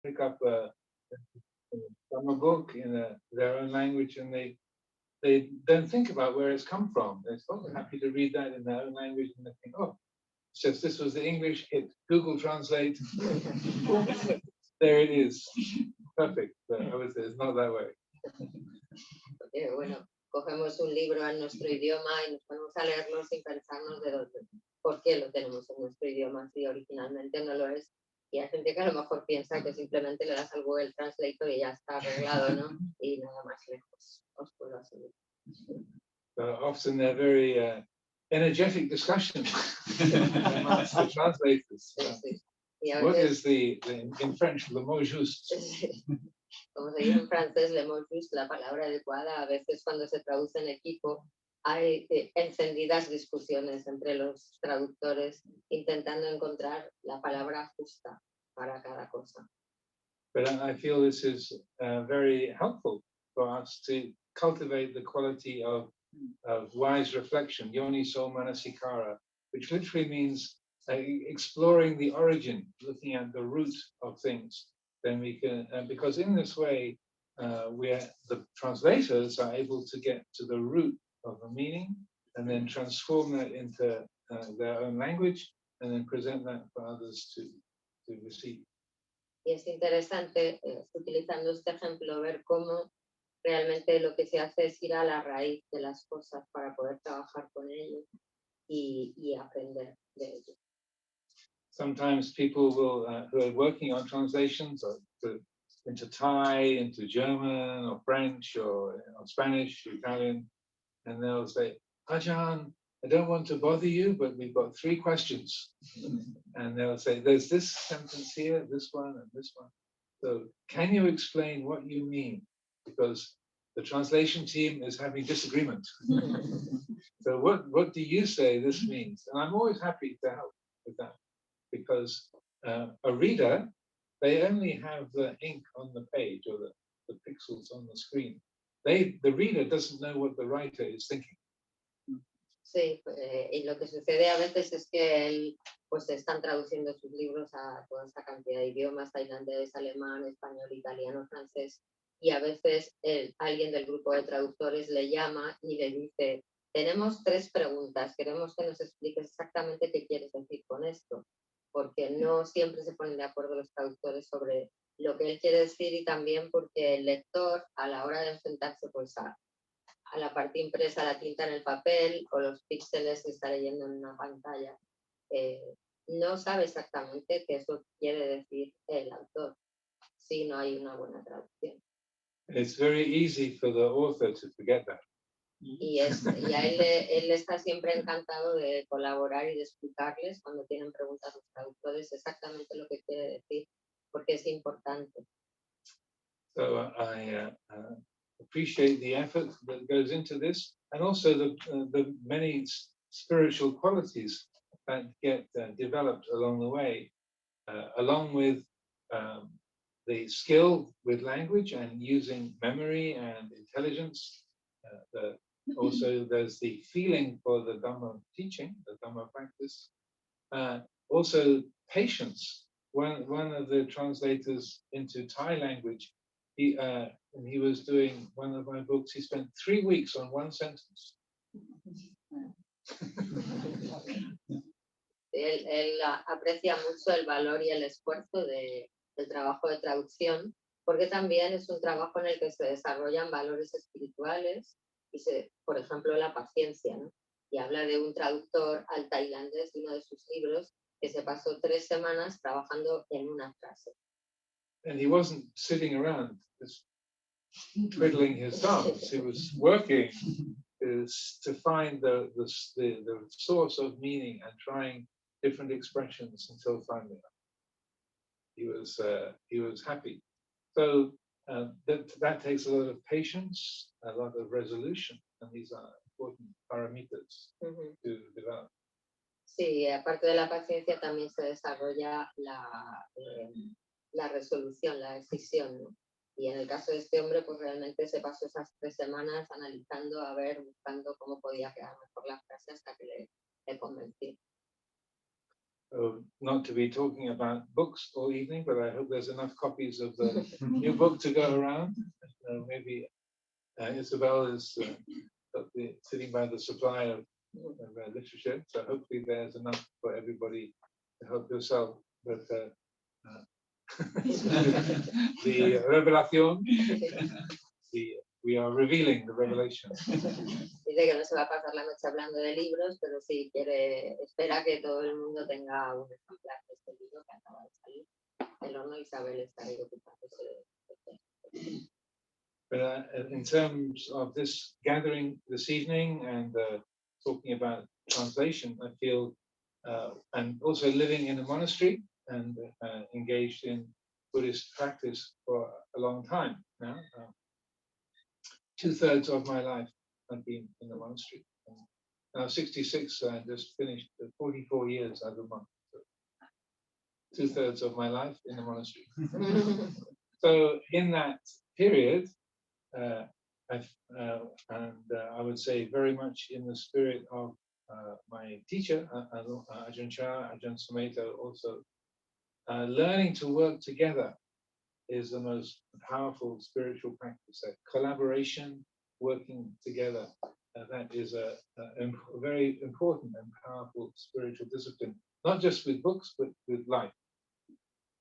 pick up from a book in their own language, and they don't think about where it's come from. They're so happy to read that in their own language, and they think, oh, it's just this was the English, hit Google Translate, there it is, perfect. But I would say it's not that way. Bueno, cogemos un libro en nuestro idioma y nos ponemos a leerlo sin pensarnos de dónde, por qué lo tenemos en nuestro idioma si originalmente no lo es. Y hay gente que a lo mejor piensa que simplemente le das al Google Translator y ya está arreglado, ¿no? Y nada más lejos. Os puedo asegurar. Often they're very energetic discussions amongst the translators. What is the in French, le mot juste? Como se dice en francés, le mot juste, la palabra adecuada. A veces cuando se traduce en equipo hay encendidas discusiones entre los traductores intentando encontrar la palabra justa para cada cosa. But I feel this is very helpful for us to cultivate the quality of wise reflection, yoniso manasikara, which literally means exploring the origin, looking at the root of things. Then we can, because in this way, the translators are able to get to the root of the meaning and then transform that into their own language and then present that for others to receive. Y es interesante, utilizando este ejemplo, ver cómo realmente lo que se hace es ir a la raíz de las cosas para poder trabajar con ellos y aprender de ellos. Sometimes people will, who are working on translations into Thai, into German or French or Spanish, Italian, and they'll say, Ajahn, I don't want to bother you, but we've got 3 questions. And they'll say, there's this sentence here, this one, and this one. So can you explain what you mean? Because the translation team is having disagreement. So what do you say this means? And I'm always happy to help with that. Because a reader, they only have the ink on the page or the pixels on the screen. The reader doesn't know what the writer is thinking. Sí, y lo que sucede a veces es que pues están traduciendo sus libros a toda esta cantidad de idiomas, tailandés, alemán, español, italiano, francés, y a veces alguien del grupo de traductores le llama y le dice, tenemos 3 preguntas, queremos que nos expliques exactamente qué quieres decir con esto, porque no siempre se ponen de acuerdo los traductores sobre lo que él quiere decir y también porque el lector a la hora de enfrentarse pues a la parte impresa, la tinta en el papel o los píxeles que está leyendo en una pantalla, no sabe exactamente qué eso quiere decir el autor si no hay una buena traducción. It's very easy for the author to forget that. Y a él está siempre encantado de colaborar y de explicarles cuando tienen preguntas los traductores exactamente lo que quiere decir, porque es importante. So I appreciate the effort that goes into this, and also the many spiritual qualities that get developed along the way, along with the skill with language and using memory and intelligence. Also, there's the feeling for the Dhamma teaching, the Dhamma practice. Also, patience. One of the translators into Thai language, when he was doing one of my books, he spent 3 weeks on one sentence. Él aprecia mucho el valor y el esfuerzo del trabajo de traducción, porque también es un trabajo en el que se desarrollan valores espirituales y por ejemplo la paciencia, ¿no? Y habla de un traductor al tailandés de uno de sus libros que se pasó 3 semanas trabajando en una frase. And he wasn't sitting around just twiddling his thumbs. He was working to find the source of meaning and trying different expressions until finally he was happy. So that takes a lot of patience, a lot of resolution, and these are important paramitas to develop. Sí, aparte de la paciencia también se desarrolla la resolución, la decisión, ¿no? Y en el caso de este hombre, pues realmente se pasó esas 3 semanas analizando, buscando cómo podía quedar mejor la frase hasta que le convencí. not to be talking about books all evening, but I hope there's enough copies of the new book to go around. Maybe Isabel is sitting by the supply of literature, so hopefully there's enough for everybody to help yourself. But the revelación, we are revealing the revelation. Dice que no se va a pasar la noche hablando de libros, pero sí espera que todo el mundo tenga un ejemplar de este libro que acaba de salir. El horno Isabel está ahí ocupándose de But in terms of this gathering this evening and talking about translation, I feel, and also living in a monastery and engaged in Buddhist practice for a long time now. 2/3 of my life I've been in the monastery. Now 66, I just finished 44 years as a monk. So 2/3 of my life in the monastery. So in that period, I would say very much in the spirit of my teacher, Ajahn Chah, Ajahn Sumedho, also learning to work together is the most powerful spiritual practice. Collaboration, working together, that is a very important and powerful spiritual discipline, not just with books, but with life.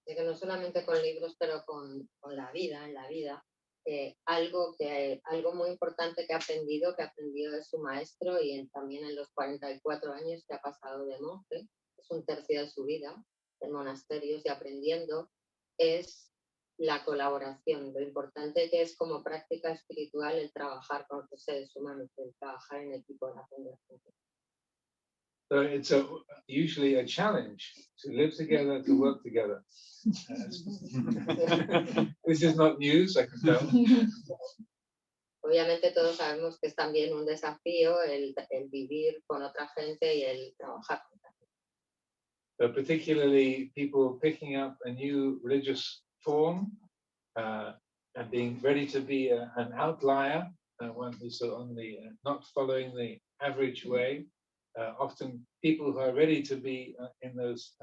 De que no solamente con libros, pero con la vida, en la vida. Algo muy importante que ha aprendido de su maestro y también en los 44 años que ha pasado de monje, es 1/3 de su vida en monasterios y aprendiendo, es la colaboración, lo importante que es como práctica espiritual el trabajar con otros seres humanos, el trabajar en equipo, el aprender juntos. So it's usually a challenge to live together, to work together. This is not news, I can tell. Obviamente todos sabemos que es también un desafío el vivir con otra gente y el trabajar con otra gente. But particularly people picking up a new religious form and being ready to be an outlier, one who's on the not following the average way. Often people who are ready to be in those,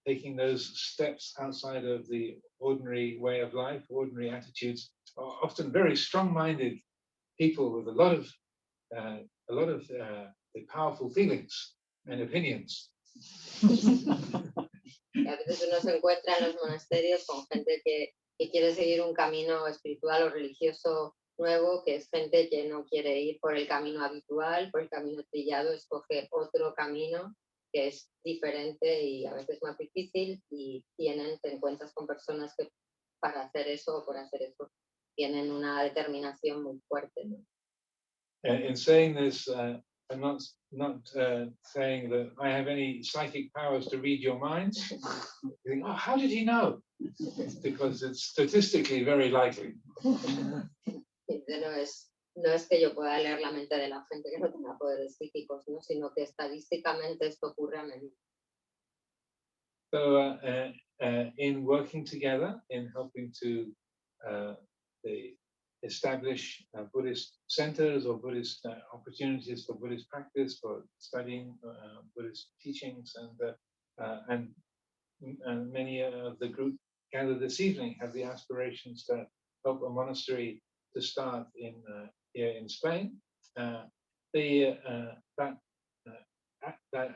taking those steps outside of the ordinary way of life, ordinary attitudes, are often very strong-minded people with a lot of powerful feelings and opinions. Y a veces uno se encuentra en los monasterios con gente que quiere seguir un camino espiritual o religioso nuevo, que es gente que no quiere ir por el camino habitual, por el camino trillado, escoge otro camino que es diferente y a veces más difícil y te encuentras con personas que para hacer eso o por hacer eso tienen una determinación muy fuerte, ¿no? In saying this, I'm not saying that I have any psychic powers to read your minds. You think, oh, how did he know? Because it's statistically very likely. No es que yo pueda leer la mente de la gente que no tenga poderes psíquicos, ¿no? Sino que estadísticamente esto ocurre a menudo. So in working together, in helping to establish Buddhist centers or Buddhist opportunities for Buddhist practice, for studying Buddhist teachings, and many of the group gathered this evening have the aspirations to help a monastery to start here in Spain. That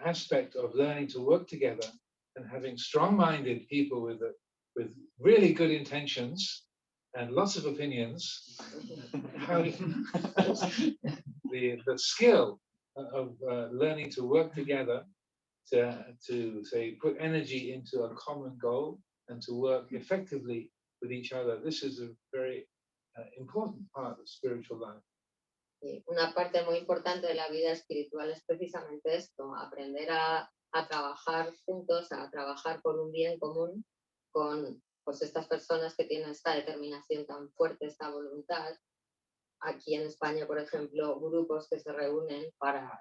aspect of learning to work together and having strong-minded people with really good intentions and lots of opinions, the skill of learning to work together to say put energy into a common goal and to work effectively with each other. This is a very important part of spiritual life. Una parte muy importante de la vida espiritual es precisamente esto, aprender a trabajar juntos, a trabajar por un bien común con pues estas personas que tienen esta determinación tan fuerte, esta voluntad. Aquí en España, por ejemplo, grupos que se reúnen para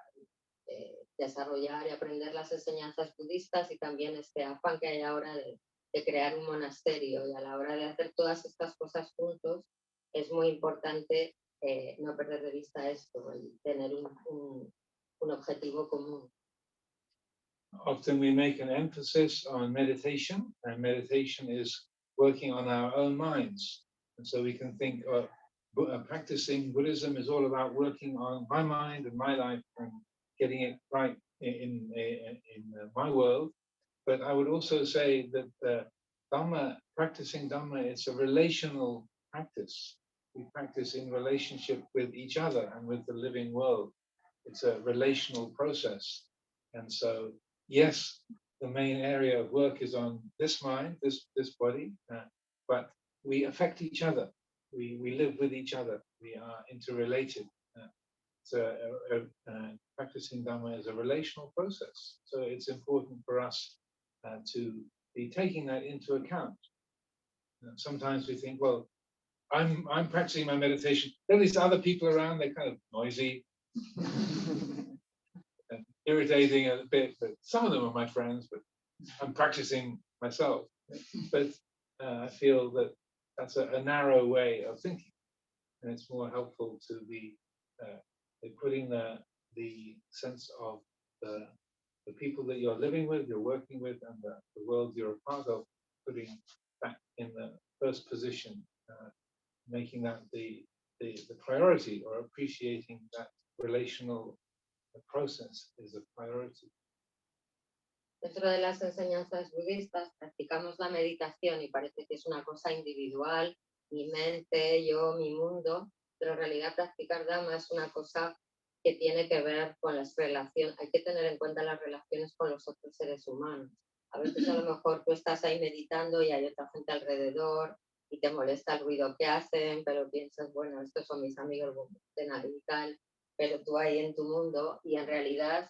desarrollar y aprender las enseñanzas budistas y también este afán que hay ahora de crear un monasterio, y a la hora de hacer todas estas cosas juntos es muy importante no perder de vista esto, el tener un objetivo común. often we make an emphasis on meditation, and meditation is working on our own minds. And so we can think practicing Buddhism is all about working on my mind and my life and getting it right in my world. But I would also say that Dhamma, practicing Dhamma, it's a relational practice. We practice in relationship with each other and with the living world. It's a relational process. And so, yes, the main area of work is on this mind, this body, but we affect each other. We live with each other. We are interrelated. So practicing Dhamma is a relational process. So it's important for us to be taking that into account. Sometimes we think, well, I'm practicing my meditation. There are these other people around, they're kind of noisy and irritating a bit, but some of them are my friends, but I'm practicing myself. But I feel that that's a narrow way of thinking, and it's more helpful to be putting the sense of the people that you're living with, you're working with, and the world you're a part of, putting that in the first position, making that the priority, or appreciating that relational process is a priority. Dentro de las enseñanzas budistas practicamos la meditación y parece que es una cosa individual, mi mente, yo, mi mundo, pero en realidad practicar Dhamma es una cosa que tiene que ver con las relaciones. Hay que tener en cuenta las relaciones con los otros seres humanos. A veces a lo mejor tú estás ahí meditando y hay otra gente alrededor y te molesta el ruido que hacen, pero piensas, bueno, estos son mis amigos y tal, pero tú ahí en tu mundo, y en realidad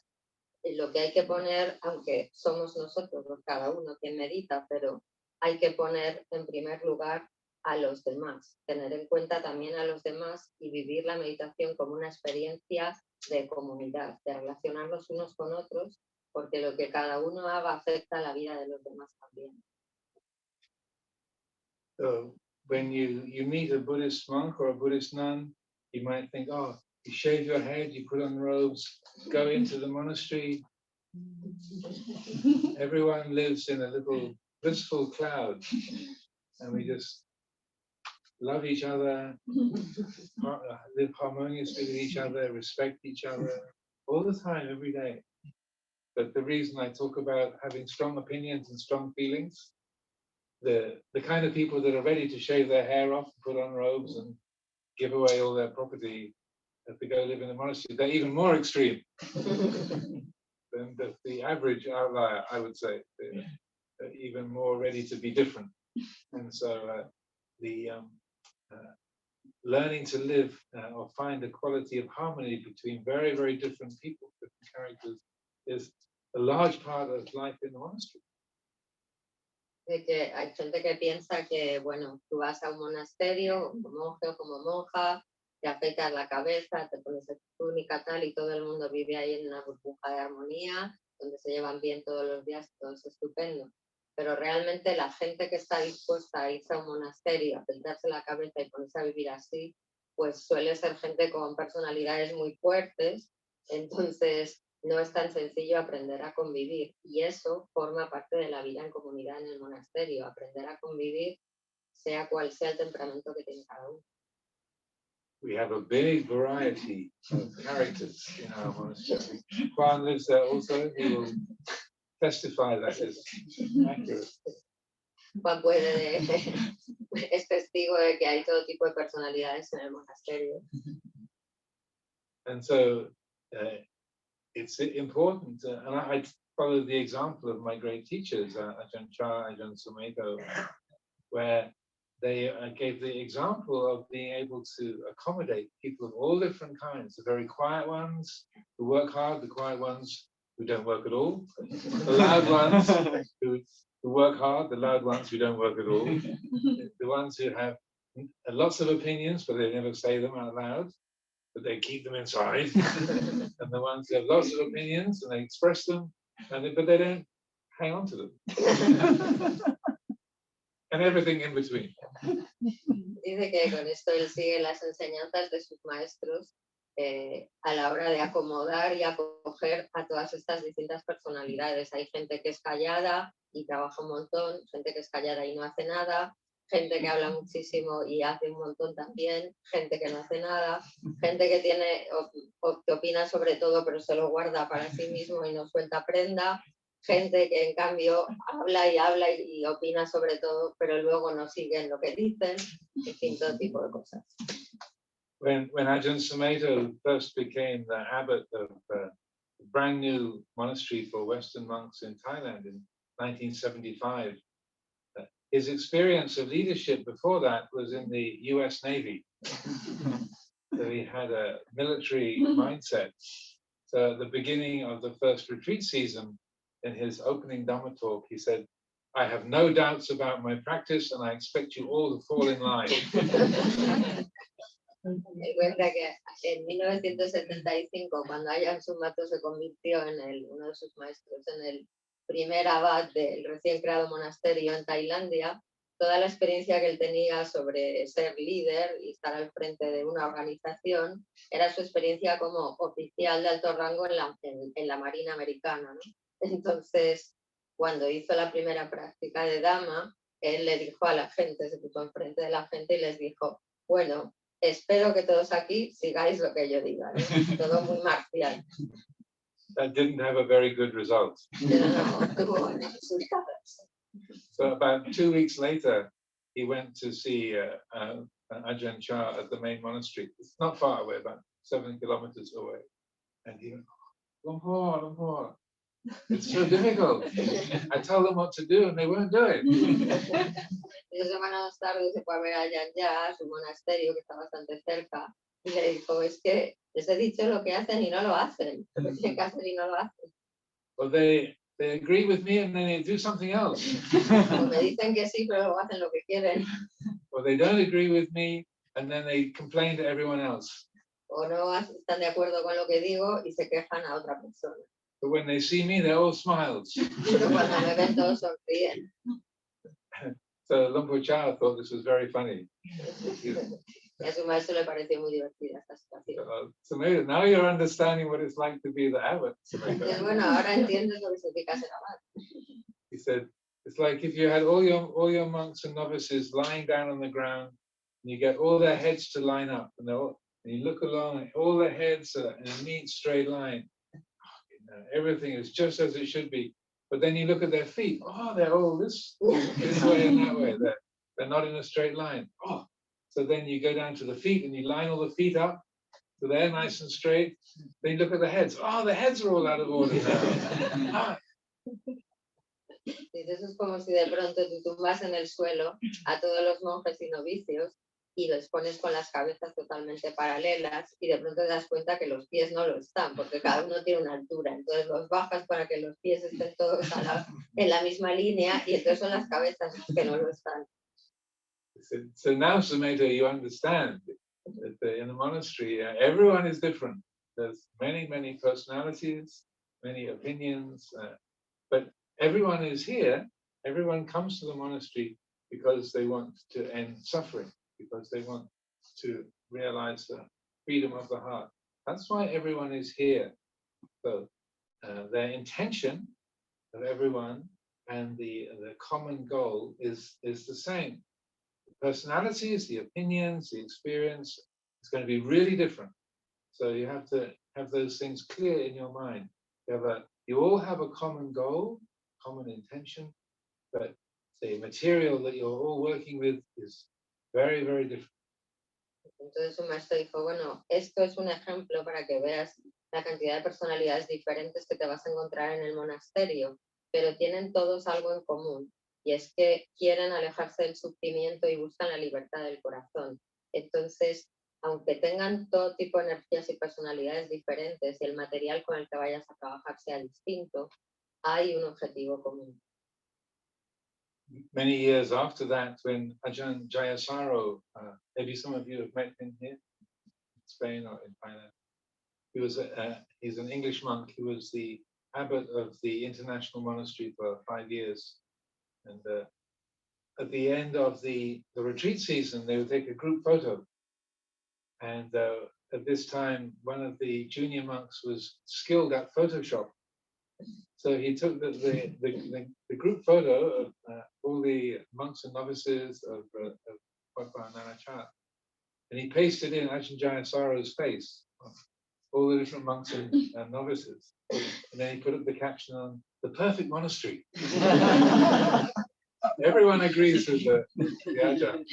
lo que hay que poner, aunque somos nosotros cada uno quien medita, pero hay que poner en primer lugar a los demás, tener en cuenta también a los demás y vivir la meditación como una experiencia de comunidad, de relacionarnos unos con otros, porque lo que cada uno haga afecta a la vida de los demás también. So when you meet a Buddhist monk or a Buddhist nun, you might think, oh, you shave your head, you put on robes, go into the monastery. Everyone lives in a little blissful cloud, and we just love each other, live harmoniously with each other, respect each other, all the time, every day. But the reason I talk about having strong opinions and strong feelings, the kind of people that are ready to shave their hair off, put on robes, and give away all their property to go live in a monastery, they're even more extreme than the average outlier, I would say. They're even more ready to be different. And so learning to live or find a quality of harmony between very, very different people, different characters, is a large part of life in the monastery. De que hay gente que piensa que, bueno, tú vas a un monasterio como monje o como monja, te afeitas la cabeza, te pones tu túnica tal y todo el mundo vive ahí en una burbuja de armonía, donde se llevan bien todos los días, todo es estupendo. Pero realmente la gente que está dispuesta a irse a un monasterio, a afeitarse la cabeza y ponerse a vivir así, pues suele ser gente con personalidades muy fuertes, entonces no es tan sencillo aprender a convivir, y eso forma parte de la vida en comunidad en el monasterio, aprender a convivir sea cual sea el temperamento que tiene cada uno. We have a big variety of characters in our monastery. Juan lives there also, he will testify that is accurate. Juan es testigo de que hay todo tipo de personalidades en el monasterio. And so it's important, and I follow the example of my great teachers, Ajahn Chah, Ajahn Sumedho, where they gave the example of being able to accommodate people of all different kinds, the very quiet ones who work hard, the quiet ones who don't work at all, the loud ones who work hard, the loud ones who don't work at all, the ones who have lots of opinions but they never say them out loud, but they keep them inside, and the ones who have lots of opinions and they express them, but they don't hang on to them. And everything in between. Dice que con esto él sigue las enseñanzas de sus maestros, a la hora de acomodar y acoger a todas estas distintas personalidades. Hay gente que es callada y trabaja un montón, gente que es callada y no hace nada, gente que habla muchísimo y hace un montón también, gente que no hace nada, gente que tiene o que opina sobre todo pero se lo guarda para sí mismo y no suelta prenda, gente que en cambio habla y opina sobre todo pero luego no siguen lo que dicen, en fin, todo tipo de cosas. When Ajahn Sumedho first became the abbot of a brand new monastery for Western monks in Thailand in 1975, his experience of leadership before that was in the US Navy. So he had a military mindset. So at the beginning of the first retreat season, in his opening Dhamma talk, he said, "I have no doubts about my practice and I expect you all to fall in line." Me cuenta que en 1975, cuando Ajahn Sumedho se convirtió en uno de sus maestros, en el primer abad del recién creado monasterio en Tailandia, toda la experiencia que él tenía sobre ser líder y estar al frente de una organización era su experiencia como oficial de alto rango en la Marina Americana, ¿no? Entonces, cuando hizo la primera práctica de Dhamma, él le dijo a la gente, se puso enfrente de la gente y les dijo, bueno, espero que todos aquí sigáis lo que yo diga, ¿no? Todo muy marcial. That didn't have a very good result. Pero no tuvo buenos resultados. So about 2 weeks later, he went to see Ajahn Chah at the main monastery. It's not far away, about 7 kilometers away. And he went, Lumpur, it's so difficult. I tell them what to do and they won't do it. 2 semanas más tarde se fue a ver a Ajahn Chah, a su monasterio que está bastante cerca, y le dijo, es que les he dicho lo que hacen y no lo hacen, lo que tienen que hacer y no lo hacen. Well, they agree with me and then they do something else. O me dicen que sí, pero luego hacen lo que quieren. Or they don't agree with me and then they complain to everyone else. O no están de acuerdo con lo que digo y se quejan a otra persona. But when they see me, they're all smiles. Pero cuando me ven todos sonríen. So Lumpur Cha thought this was very funny. Y a su maestro le pareció muy divertida esta situación. So maybe now you're understanding what it's like to be the abbot. Entonces, bueno, ahora entiendes lo que significa ser abad. He said, it's like if you had all your monks and novices lying down on the ground, and you get all their heads to line up, and you look along, and all their heads are in a neat straight line. Everything is just as it should be. But then you look at their feet. Oh, they're all this way and that way. They're not in a straight line. Oh, so then you go down to the feet and you line all the feet up, so they're nice and straight. Then you look at the heads. Oh, the heads are all out of order now. Eso es como si de pronto tú tumbas en el suelo a todos los monjes y novicios y los pones con las cabezas totalmente paralelas y de pronto te das cuenta que los pies no lo están, porque cada uno tiene una altura. Entonces los bajas para que los pies estén todos en la misma línea y entonces son las cabezas las que no lo están. So now, Sumedho, you understand that in the monastery, everyone is different. There's many, many personalities, many opinions, but everyone is here. Everyone comes to the monastery because they want to end suffering, because they want to realize the freedom of the heart. That's why everyone is here. So their intention of everyone and the common goal is the same. The personalities, the opinions, the experience is going to be really different. So you have to have those things clear in your mind. You all have a common goal, common intention, but the material that you're all working with is very, very different. Entonces un maestro dijo, bueno, esto es un ejemplo para que veas la cantidad de personalidades diferentes que te vas a encontrar en el monasterio, pero tienen todos algo en común, y es que quieren alejarse del sufrimiento y buscan la libertad del corazón. Entonces, aunque tengan todo tipo de energías y personalidades diferentes y el material con el que vayas a trabajar sea distinto, hay un objetivo común. Many years after that, when Ajahn Jayasaro, maybe some of you have met him here in Spain or in Thailand, he's an English monk. He was the abbot of the international monastery for 5 years. And at the end of the retreat season, they would take a group photo. And at this time, one of the junior monks was skilled at Photoshop. So he took the group photo of all the monks and novices of Papa Nanachat, and he pasted in Ajahn Jayasaro's face, all the different monks and novices. And then he put up the caption on the perfect monastery. Everyone agrees with the Ajahn.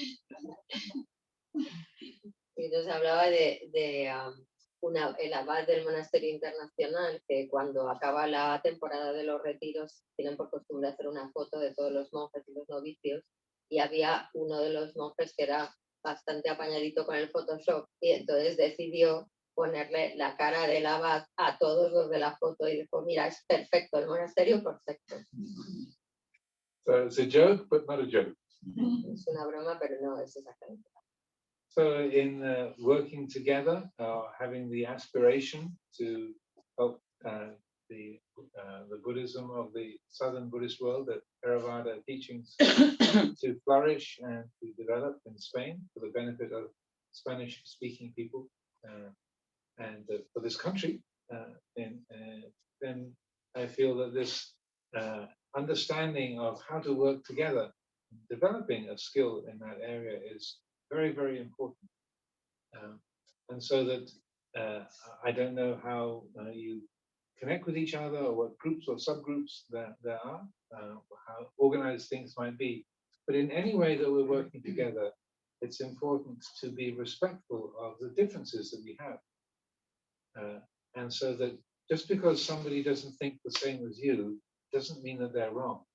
Y nos hablaba el abad del monasterio internacional, que cuando acaba la temporada de los retiros tienen por costumbre hacer una foto de todos los monjes y los novicios, y había uno de los monjes que era bastante apañadito con el Photoshop, y entonces decidió ponerle la cara del abad a todos los de la foto y dijo, mira, es perfecto, el monasterio perfecto. So it's a joke, but not a joke. Es una broma, pero no es exactamente. So in working together, having the aspiration to help the Buddhism of the Southern Buddhist world, the Theravada teachings, to flourish and to develop in Spain for the benefit of Spanish-speaking people and for this country, then I feel that this understanding of how to work together, developing a skill in that area is very, very important. And so that I don't know how you connect with each other or what groups or subgroups there are, how organized things might be. But in any way that we're working together, it's important to be respectful of the differences that we have. And so that just because somebody doesn't think the same as you, doesn't mean that they're wrong.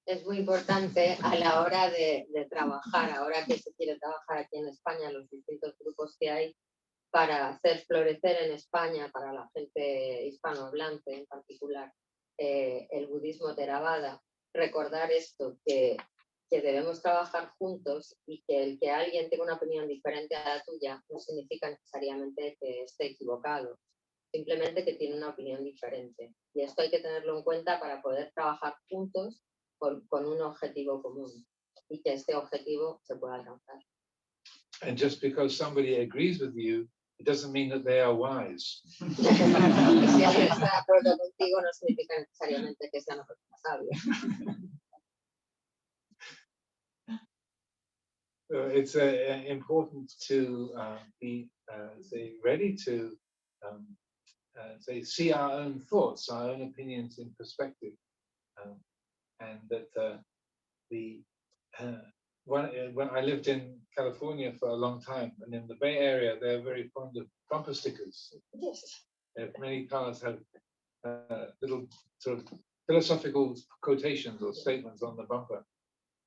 Es muy importante a la hora de trabajar, ahora que se quiere trabajar aquí en España, los distintos grupos que hay, para hacer florecer en España, para la gente hispanohablante en particular, el budismo Theravada, recordar esto, que debemos trabajar juntos y que el que alguien tenga una opinión diferente a la tuya no significa necesariamente que esté equivocado, simplemente que tiene una opinión diferente. Y esto hay que tenerlo en cuenta para poder trabajar juntos con un objetivo común y que este objetivo se pueda alcanzar. And just because somebody agrees with you, it doesn't mean that they are wise. Si alguien está de acuerdo contigo, no significa necesariamente que sea una persona sabia. It's important to be ready to see our own thoughts, our own opinions in perspective, and that when I lived in California for a long time, and in the Bay Area, they're very fond of bumper stickers. Yes. Many cars have little sort of philosophical quotations or statements on the bumper,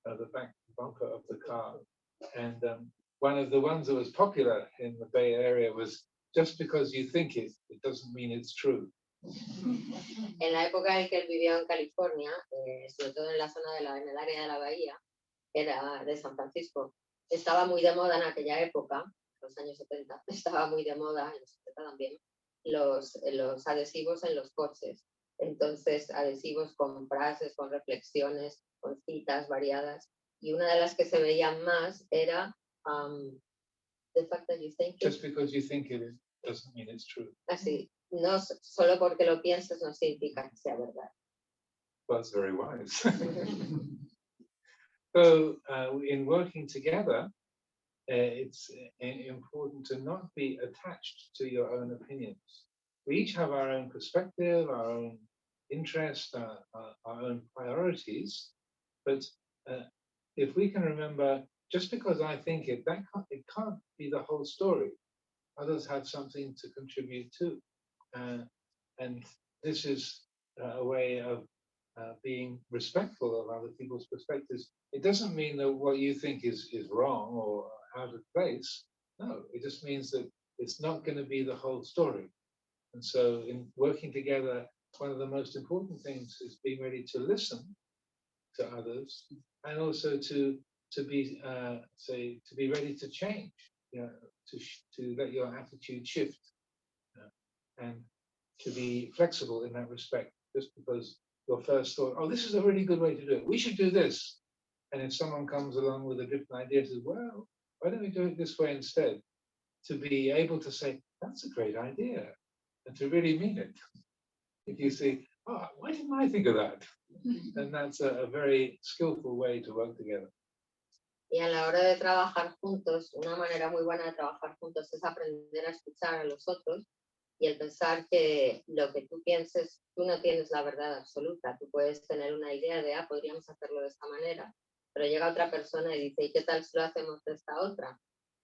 the back bumper of the car. And one of the ones that was popular in the Bay Area was, just because you think it, it doesn't mean it's true. En la época en que él vivió en California, sobre todo en la zona en el área de la bahía, era de San Francisco, estaba muy de moda en aquella época, los años 70, estaba muy de moda, en los 70 también, los adhesivos en los coches. Entonces, adhesivos con frases, con reflexiones, con citas variadas. Y una de las que se veían más era the fact that you think Just because you think it doesn't mean it's true. Así, no solo porque lo pienses no significa que sea verdad. Well, that's very wise. So, in working together, it's important to not be attached to your own opinions. We each have our own perspective, our own interests, our own priorities. But if we can remember, just because I think it, it can't be the whole story. Others have something to contribute too. And this is a way of being respectful of other people's perspectives. It doesn't mean that what you think is wrong or out of place. No, it just means that it's not going to be the whole story. And so in working together, one of the most important things is being ready to listen to others, and also to be ready to change, to let your attitude shift, and to be flexible in that respect. Just because your first thought, oh, this is a really good way to do it, we should do this, and if someone comes along with a different idea, says, well, why don't we do it this way instead? to be able to say, that's a great idea, and to really mean it. If you say, oh, why didn't I think of that? And that's a very skillful way to work together. Y a la hora de trabajar juntos, una manera muy buena de trabajar juntos es aprender a escuchar a los otros y el pensar que lo que tú pienses, tú no tienes la verdad absoluta. Tú puedes tener una idea de, podríamos hacerlo de esta manera, pero llega otra persona y dice, ¿y qué tal si lo hacemos de esta otra?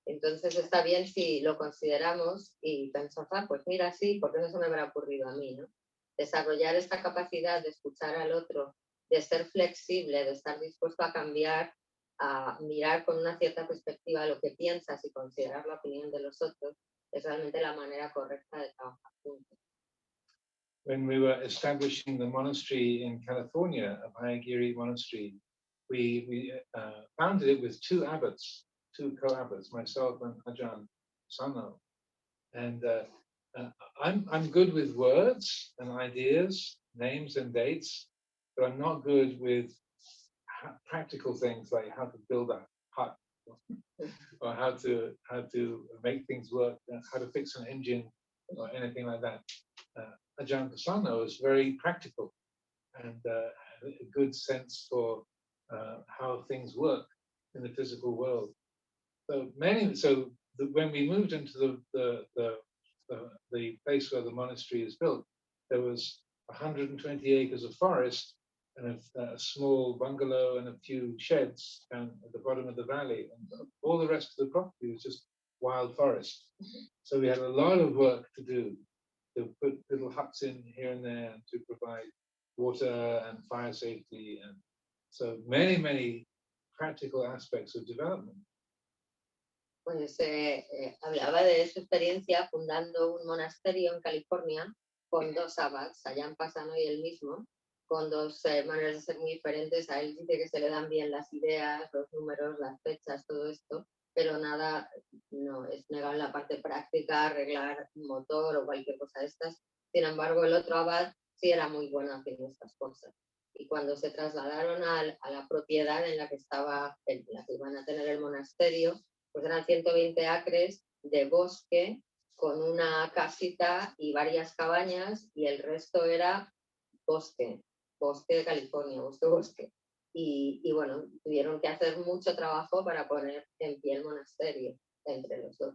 Entonces está bien si lo consideramos y pensamos, pues mira, sí, ¿por qué no se me habrá ocurrido a mí, ¿no? Desarrollar esta capacidad de escuchar al otro, de ser flexible, de estar dispuesto a cambiar, a mirar con una cierta perspectiva lo que piensas y considerar la opinión de los otros, es realmente la manera correcta de trabajar juntos. When we were establishing the monastery in California, a Querid monastery, we founded it with two abbots, two co-abbots, myself and Ajahn Sano. And I'm good with words and ideas, names and dates, but I'm not good with practical things like how to build a hut or how to make things work, how to fix an engine or anything like that. Ajahn Sano is very practical and a good sense for how things work in the physical world. So when we moved into the place where the monastery is built, there was 120 acres of forest and a small bungalow and a few sheds down at the bottom of the valley, and all the rest of the property was just wild forest. So we had a lot of work to do, to put little huts in here and there, and to provide water and fire safety, and so many practical aspects of development. Pues hablaba de su experiencia fundando un monasterio en California con dos abats, Ajahn Pasano y él mismo, con dos maneras de ser muy diferentes. A él dice que se le dan bien las ideas, los números, las fechas, todo esto, pero nada, no es negado en la parte práctica, arreglar un motor o cualquier cosa de estas. Sin embargo, el otro abad sí era muy bueno haciendo estas cosas. Y cuando se trasladaron a la propiedad en la que iban a tener el monasterio, pues eran 120 acres de bosque con una casita y varias cabañas, y el resto era bosque de California, bosque. Y bueno, tuvieron que hacer mucho trabajo para poner en pie el monasterio entre los dos.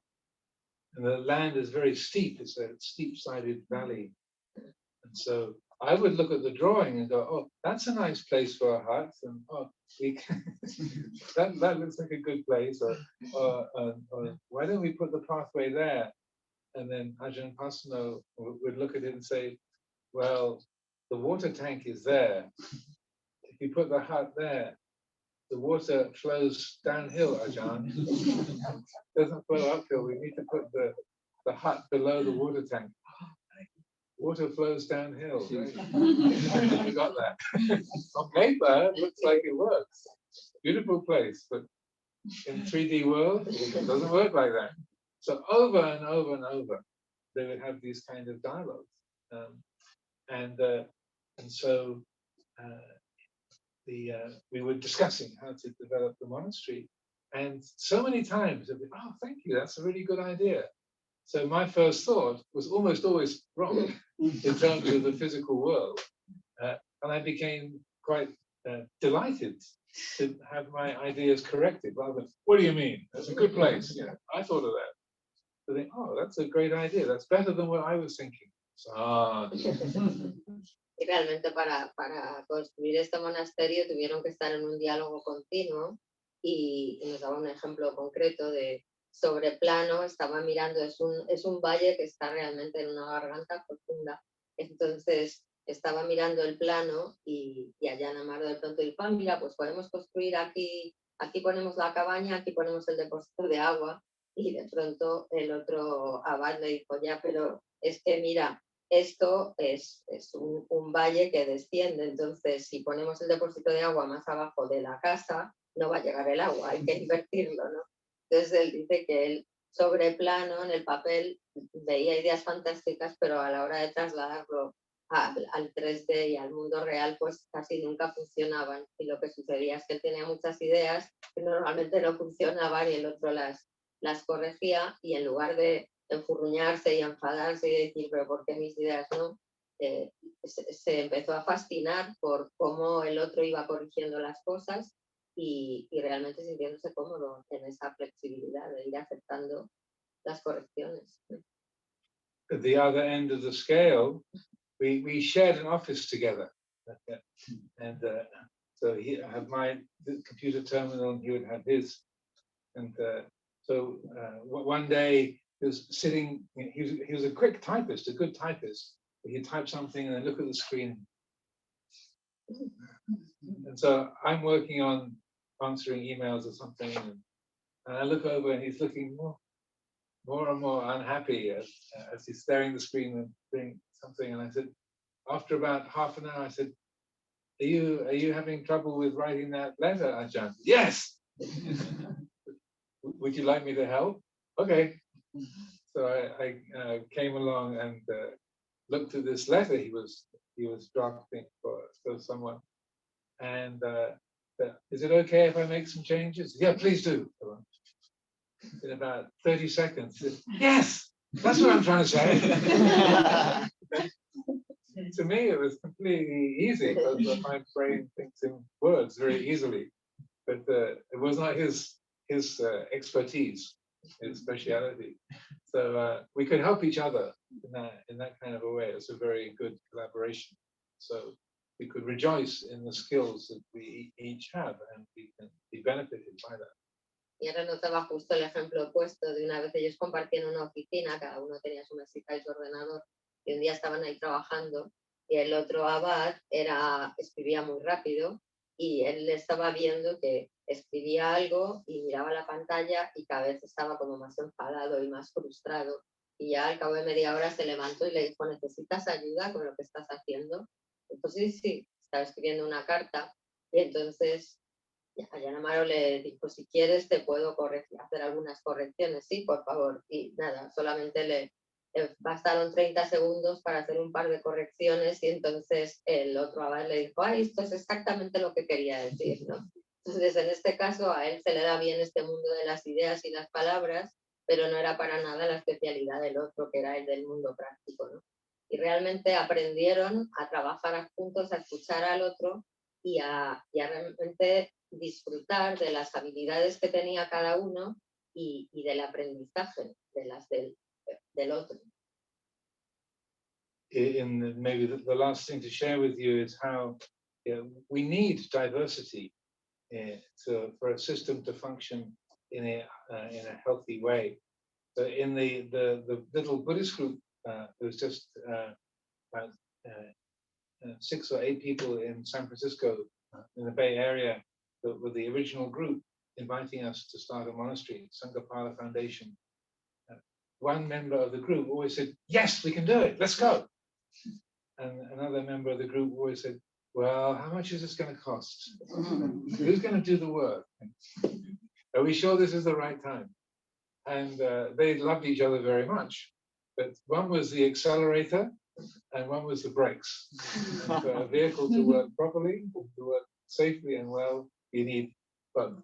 And the land is very steep, it's a steep-sided valley. And so I would look at the drawing and go, oh, that's a nice place for a hut, and that looks like a good place, or why don't we put the pathway there? And then Ajahn Pasano would look at it and say, well, the water tank is there. If you put the hut there, the water flows downhill, Ajahn. It doesn't flow uphill. We need to put the hut below the water tank. Water flows downhill. Right? You got that. On paper, it looks like it works. Beautiful place, but in 3D world, it doesn't work like that. So over and over and over, they would have these kind of dialogues, and so we were discussing how to develop the monastery, and so many times they'd be, oh, thank you, that's a really good idea. So my first thought was almost always wrong in terms of the physical world, and I became quite delighted to have my ideas corrected. Rather than, what do you mean? That's a good place. Yeah, I thought of that. So think, oh, that's a great idea. That's better than what I was thinking. So, Y realmente para construir este monasterio tuvieron que estar en un diálogo continuo, y nos daba un ejemplo concreto de sobre plano, estaba mirando, es un valle que está realmente en una garganta profunda, entonces estaba mirando el plano y allá en Amaro de pronto dijo, mira, pues podemos construir aquí ponemos la cabaña, aquí ponemos el depósito de agua, y de pronto el otro abad le dijo, ya, pero es que mira, esto es un valle que desciende, entonces si ponemos el depósito de agua más abajo de la casa, no va a llegar el agua, hay que invertirlo, ¿no? Entonces él dice que él sobre plano, en el papel, veía ideas fantásticas, pero a la hora de trasladarlo al 3D y al mundo real, pues casi nunca funcionaban, y lo que sucedía es que él tenía muchas ideas que normalmente no funcionaban y el otro las las corregía y en lugar de enfurruñarse y enfadarse y decir, pero ¿por qué mis ideas no? Se empezó a fascinar por cómo el otro iba corrigiendo las cosas y realmente sintiéndose cómodo en esa flexibilidad de ir aceptando las correcciones. At the other end of the scale, we shared an office together. And so I had my computer terminal and he would have his. And so one day he was sitting, he was a quick typist, a good typist. He'd type something and then look at the screen. And so I'm working on answering emails or something, and I look over and he's looking more and more unhappy as he's staring at the screen and doing something. And I said, after about half an hour, I said, are you having trouble with writing that letter, Ajahn? Yes. Would you like me to help? Okay. So I came along and looked at this letter he was drafting for someone. And is it okay if I make some changes? Yeah, please do. In about 30 seconds, yes, that's what I'm trying to say. To me, it was completely easy because my brain thinks in words very easily, but it was not his expertise, his speciality. So we could help each other in that kind of a way. It's a very good collaboration. So we could rejoice in the skills that we each have, and we can be benefited by that. Y ahora notaba justo el ejemplo opuesto de una vez ellos compartían una oficina, cada uno tenía su mesita y su ordenador, y un día estaban ahí trabajando y el otro abad escribía muy rápido y él estaba viendo que escribía algo y miraba la pantalla y cada vez estaba como más enfadado y más frustrado, y ya al cabo de media hora se levantó y le dijo, ¿necesitas ayuda con lo que estás haciendo? Entonces sí, estaba escribiendo una carta y entonces Amaro le dijo, si quieres te puedo hacer algunas correcciones, sí, por favor. Y nada, solamente le bastaron 30 segundos para hacer un par de correcciones y entonces el otro abad le dijo, esto es exactamente lo que quería decir, ¿no? Entonces en este caso a él se le da bien este mundo de las ideas y las palabras, pero no era para nada la especialidad del otro, que era el del mundo práctico, ¿no? Y realmente aprendieron a trabajar juntos, a escuchar al otro y a realmente disfrutar de las habilidades que tenía cada uno y del aprendizaje de las del otro. Maybe the last thing to share with you is how we need diversity for a system to function in a healthy way. So in the little Buddhist group, there was just about 6 or 8 people in San Francisco, in the Bay Area, that were the original group inviting us to start a monastery, Sangapala Foundation. One member of the group always said, yes, we can do it, let's go. And another member of the group always said, well, how much is this going to cost? Who's going to do the work? Are we sure this is the right time? And they loved each other very much. But one was the accelerator and one was the brakes. And for a vehicle to work properly, to work safely and well, you need both.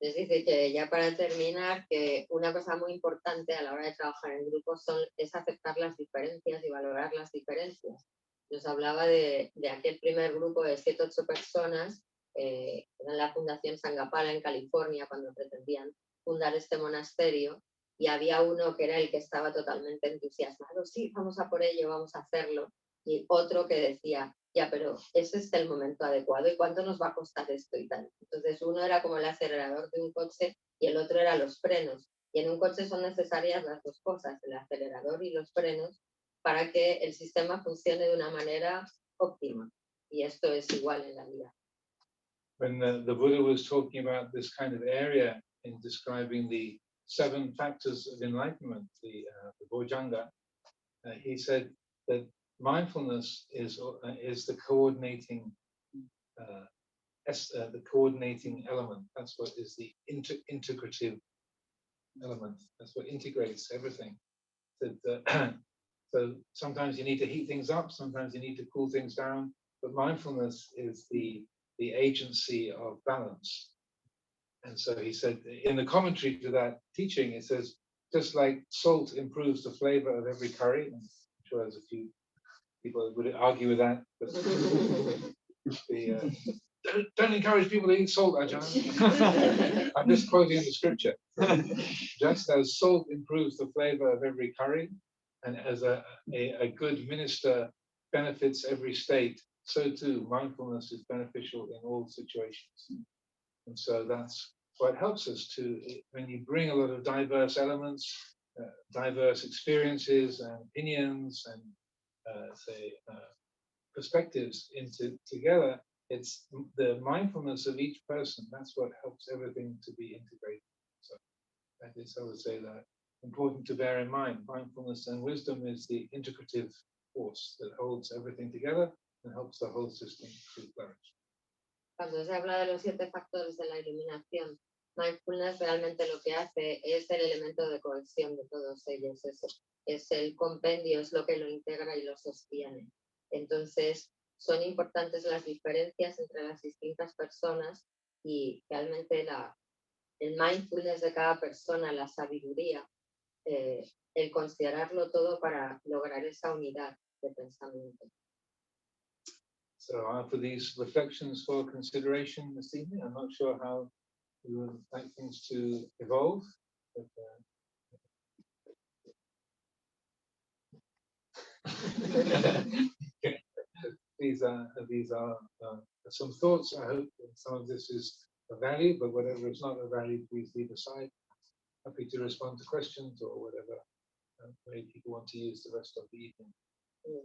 Les dice que ya para terminar, que una cosa muy importante a la hora de trabajar en grupos es aceptar las diferencias y valorar las diferencias. Nos hablaba de aquel primer grupo de 7 o 8 personas en la Fundación Sangapala en California cuando pretendían fundar este monasterio, y había uno que era el que estaba totalmente entusiasmado, sí, vamos a por ello, vamos a hacerlo, y otro que decía, ya, pero ese es el momento adecuado y cuánto nos va a costar esto y tal. Entonces uno era como el acelerador de un coche y el otro era los frenos, y en un coche son necesarias las dos cosas, el acelerador y los frenos, para que el sistema funcione de una manera óptima, y esto es igual en la vida. When the Buddha was talking about this kind of area in describing the 7 factors of enlightenment, the Bojjhanga, he said that mindfulness is the coordinating element. That's what is the integrative element. That's what integrates everything. So sometimes you need to heat things up, sometimes you need to cool things down, but mindfulness is the agency of balance. And so he said, in the commentary to that teaching, it says, just like salt improves the flavor of every curry, and I'm sure there's a few people that would argue with that, but don't encourage people to eat salt, Ajahn. I'm just quoting the scripture. Just as salt improves the flavor of every curry, and as a good minister benefits every state, so too mindfulness is beneficial in all situations. And so that's what helps us to, when you bring a lot of diverse elements, diverse experiences and opinions and perspectives together, it's the mindfulness of each person. That's what helps everything to be integrated. So that is, I would say, that important to bear in mind. Mindfulness and wisdom is the integrative force that holds everything together and helps the whole system to flourish. Cuando se habla de los 7 factores de la iluminación, mindfulness realmente lo que hace es el elemento de cohesión de todos ellos. Es el compendio, es lo que lo integra y lo sostiene. Entonces, son importantes las diferencias entre las distintas personas y realmente el mindfulness de cada persona, la sabiduría, el considerarlo todo para lograr esa unidad de pensamiento. So after these reflections for consideration this evening, I'm not sure how we would like things to evolve, but these are some thoughts. I hope that some of this is of value, but whatever is not of value, please leave aside. Happy to respond to questions or whatever way people want to use the rest of the evening.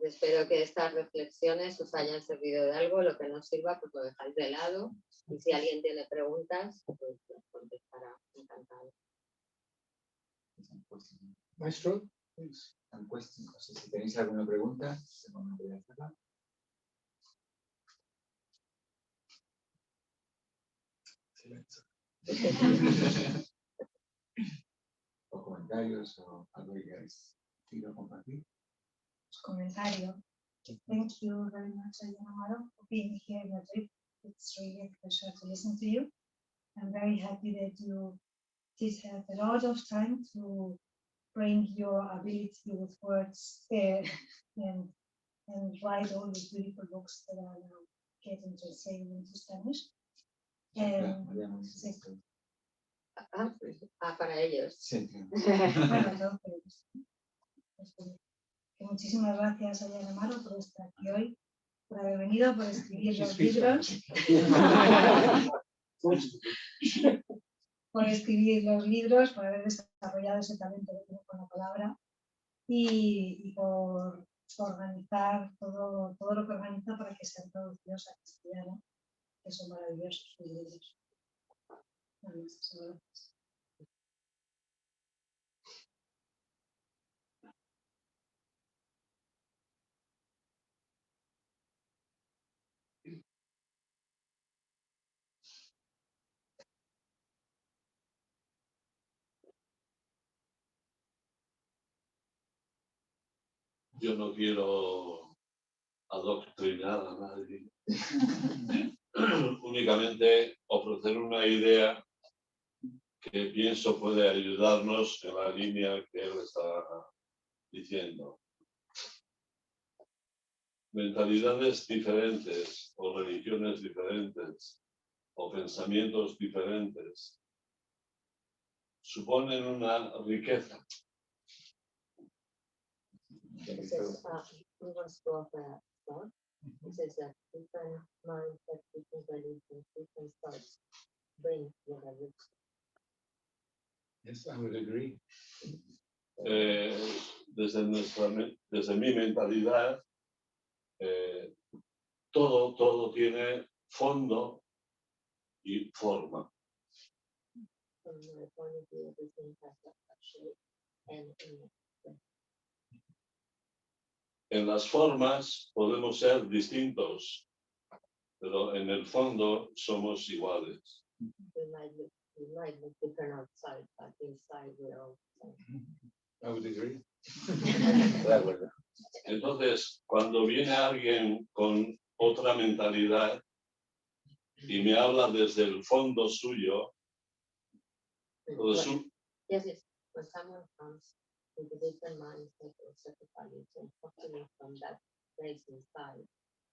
Espero que estas reflexiones os hayan servido de algo. Lo que no sirva, pues lo dejáis de lado. Y si alguien tiene preguntas, pues las contestará encantado. Maestro, please. No sé si tenéis alguna pregunta. O comentarios o algo que queráis compartir. Comentario. Thank you very much, Amaro, for being here in Madrid. It's really a pleasure to listen to you. I'm very happy that you did have a lot of time to bring your ability with words and write all these beautiful books that are now getting translated into Spanish. Para ellos. Sí. Bueno, muchísimas gracias a Amaro por estar aquí hoy, por haber venido, por escribir los libros. Por haber desarrollado ese talento que tiene con la palabra y por organizar todo lo que organiza para que sean traducidos a castellano, que son maravillosos sus libros. Gracias. Yo no quiero adoctrinar a nadie, únicamente ofrecer una idea que pienso puede ayudarnos en la línea que él está diciendo. Mentalidades diferentes o religiones diferentes o pensamientos diferentes suponen una riqueza. It says, we must go off that thought. It says that different mindset, different religions, different thoughts bring together. Yes, I would agree. Desde mi mentalidad, todo tiene fondo y forma. From my point of view, everything has a shape and En las formas podemos ser distintos, pero en el fondo somos iguales. we might look different outside, but inside we're all the same. I would agree. Entonces, cuando viene alguien con otra mentalidad y me habla desde el fondo suyo, Todo eso, Yes, yes. When someone comes with a different mindset or set of values and talking from that place inside,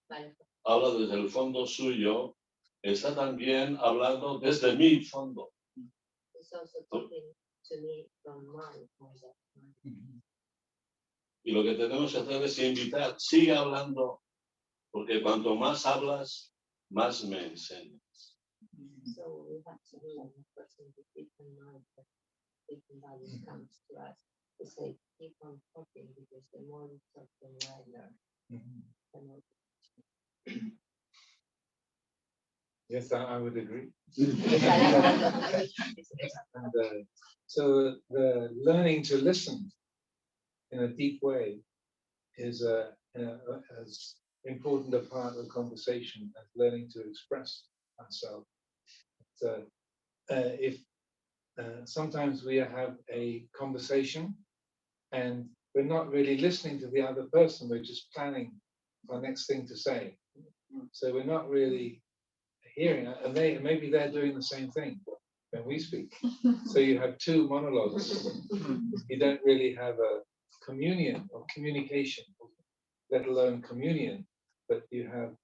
vale, habla desde el fondo suyo, está también hablando desde mi fondo. it's also talking to me from my mindset. Y lo que tenemos que hacer es invitar, sigue hablando, porque cuanto más hablas, más me enseñas. So we have to be a person with different mindset, different values comes to us. To say, keep on talking because the more we talk, the more I learn. The more Yes, I would agree. we- And so the learning to listen in a deep way is as important a part of conversation as learning to express ourselves. So if sometimes we have a conversation and we're not really listening to the other person, we're just planning our next thing to say. So we're not really hearing it, and maybe they're doing the same thing when we speak. So you have two monologues. You don't really have a communion or communication, let alone communion, but you have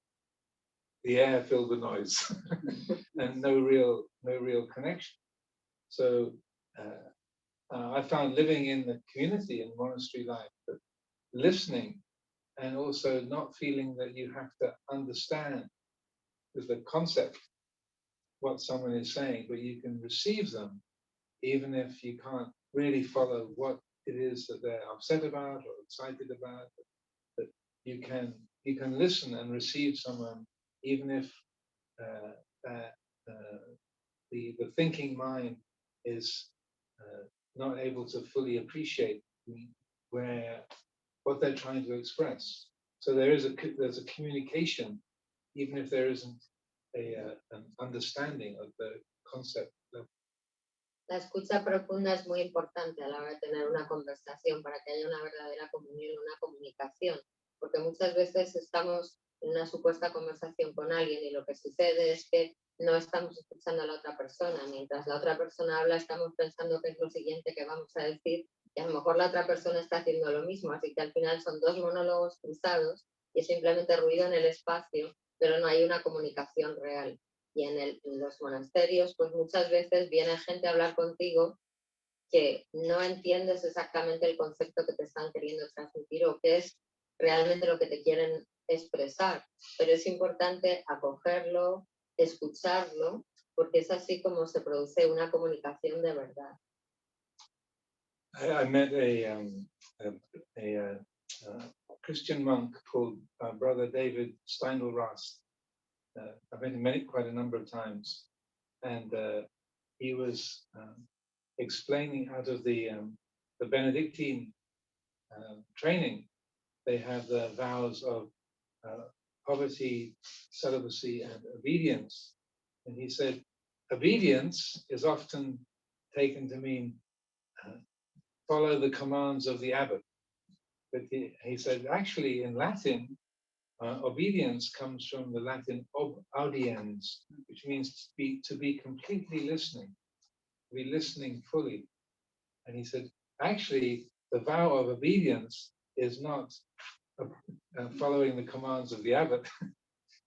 the air filled with noise and no real connection. So I found living in the community in monastery life, that listening and also not feeling that you have to understand with the concept what someone is saying, but you can receive them even if you can't really follow what it is that they're upset about or excited about. But you can listen and receive someone even if the thinking mind is not able to fully appreciate what they're trying to express. So there's a communication, even if there isn't an understanding of the concept. La escucha profunda es muy importante a la hora de tener una conversación para que haya una verdadera comunión, una comunicación, porque muchas veces estamos en una supuesta conversación con alguien y lo que sucede es que no estamos escuchando a la otra persona. Mientras la otra persona habla, estamos pensando qué es lo siguiente que vamos a decir y a lo mejor la otra persona está haciendo lo mismo, así que al final son dos monólogos cruzados y es simplemente ruido en el espacio, pero no hay una comunicación real. Y en los monasterios, pues muchas veces viene gente a hablar contigo que no entiendes exactamente el concepto que te están queriendo transmitir o qué es realmente lo que te quieren expresar, pero es importante acogerlo, escucharlo, porque es así como se produce una comunicación de verdad. I met a Christian monk called Brother David Steindl-Rast. I've met him quite a number of times, and he was explaining out of the Benedictine training. They have the vows of poverty, celibacy, and obedience. And he said, obedience is often taken to mean follow the commands of the abbot. But he said, actually, in Latin, obedience comes from the Latin audiens, which means to be completely listening, to be listening fully. And he said, actually, the vow of obedience is not following the commands of the abbot.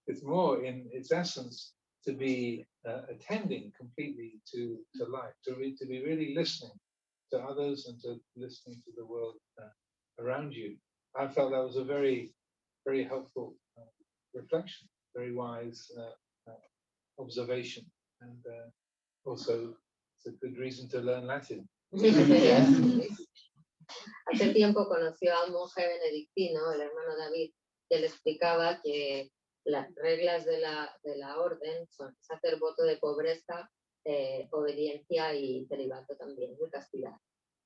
It's more, in its essence, to be attending completely to life, to be really listening to others and to listening to the world around you. I felt that was a very, very helpful reflection, very wise observation, and also it's a good reason to learn Latin. Hace tiempo conoció a un monje benedictino, el hermano David, que le explicaba que las reglas de la orden son hacer voto de pobreza, obediencia y celibato también, y castidad.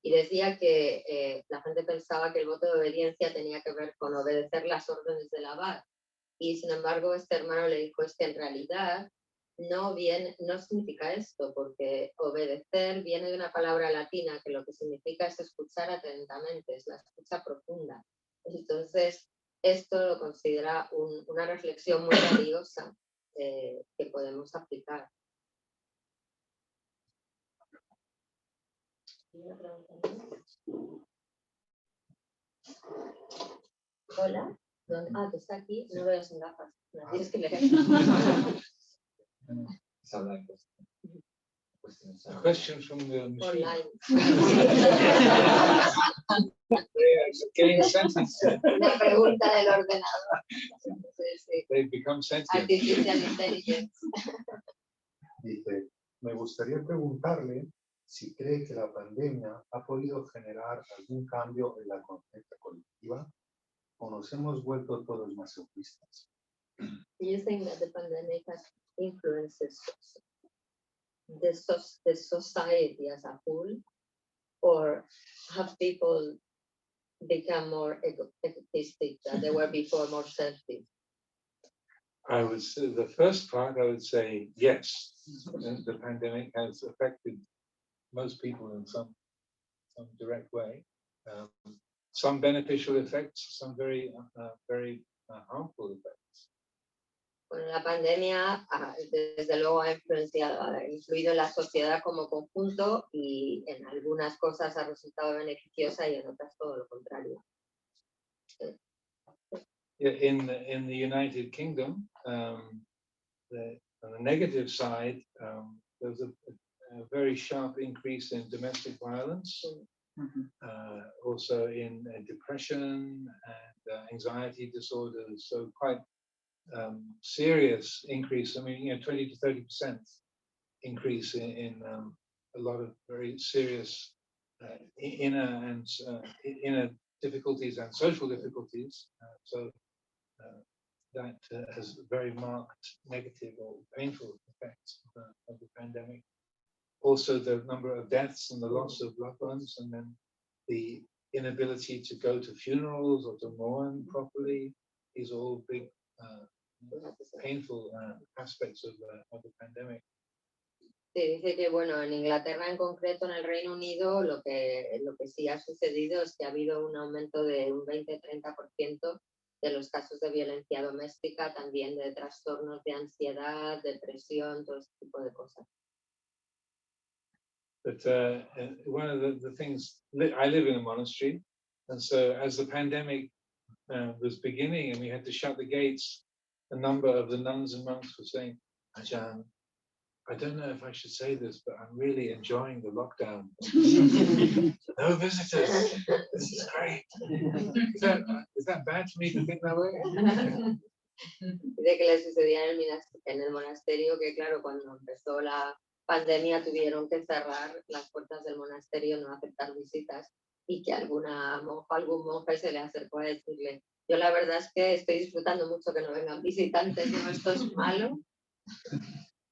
Y decía que la gente pensaba que el voto de obediencia tenía que ver con obedecer las órdenes del abad. Y sin embargo, este hermano le dijo, es que en realidad no significa esto, porque obedecer viene de una palabra latina que lo que significa es escuchar atentamente, es la escucha profunda. Entonces, esto lo considera una reflexión muy valiosa que podemos aplicar. Hola. Ah, que está aquí. No veo sin gafas. No, tienes que leer. A question from the machine. Online. Getting sentences. Una pregunta del ordenador. Sí. They become sentient. Artificial intelligence. Dice, me gustaría preguntarle si cree que la pandemia ha podido generar algún cambio en la conciencia colectiva o nos hemos vuelto todos más egoístas. Do you think that the pandemic has influenced the society as a whole, or have people become more egotistic than they were before, more selfish? I would say the first part, I would say yes. The pandemic has affected most people in some direct way. Some beneficial effects, some very harmful effects. Bueno, la pandemia desde luego ha influido en la sociedad como conjunto y en algunas cosas ha resultado beneficiosa y en otras todo lo contrario. In the United Kingdom, on the negative side, there was a very sharp increase in domestic violence, also in depression and anxiety disorders. So quite serious increase. I mean, 20 to 30% increase in a lot of very serious inner difficulties and social difficulties. So that has very marked negative or painful effects of the pandemic. Also, the number of deaths and the loss of loved ones, and then the inability to go to funerals or to mourn properly. These are all big painful aspects of the pandemic. Se dice que, bueno, en Inglaterra en concreto, en el Reino Unido, lo que sí ha sucedido es que ha habido un aumento de un 20-30% de los casos de violencia doméstica, también de trastornos de ansiedad, depresión, todo ese tipo de cosas. But one of the things, I live in a monastery, and so as the pandemic was beginning and we had to shut the gates, a number of the nuns and monks were saying, Ajahn, I don't know if I should say this, but I'm really enjoying the lockdown. No visitors. This is great. Is that bad for me to think that way? Dice que le sucedía en el monasterio que, claro, cuando empezó la pandemia tuvieron que cerrar las puertas del monasterio, no aceptar visitas, y que alguna monja, algún monje se le acercó a decirle, yo la verdad es que estoy disfrutando mucho que no vengan visitantes, ¿no? Esto es malo.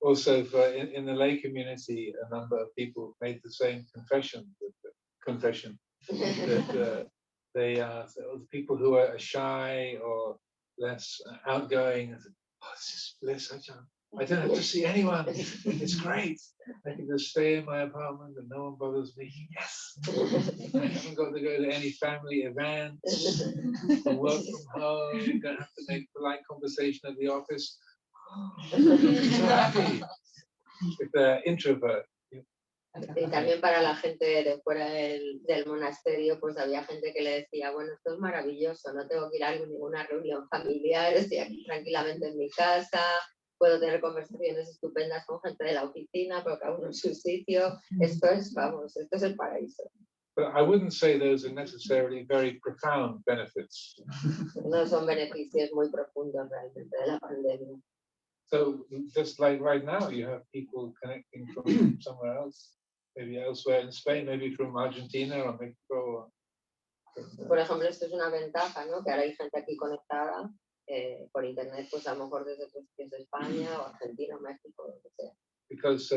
Also, in the lay community, a number of people made the same confession. That they are the people who are shy or less outgoing. Oh, this is bliss! I don't have to see anyone. It's great. I can just stay in my apartment and no one bothers me. Yes, I haven't got to go to any family events. I work from home. Don't have to make polite conversation at the office. So happy if they're introvert. Y también para la gente de fuera del monasterio, pues había gente que le decía, bueno, esto es maravilloso, no tengo que ir a ninguna reunión familiar, estoy aquí tranquilamente en mi casa, puedo tener conversaciones estupendas con gente de la oficina, pero cada uno en su sitio, esto es, vamos, esto es el paraíso. But I wouldn't say those are necessarily very profound benefits. No son beneficios muy profundos realmente de la pandemia. So just like right now, you have people connecting from somewhere else, maybe elsewhere in Spain, maybe from Argentina or Mexico. Por ejemplo, esto es una ventaja, ¿no? Que ahora hay gente aquí conectada por internet, pues a lo mejor desde otros sitios de España o Argentina o México, lo que sea. Because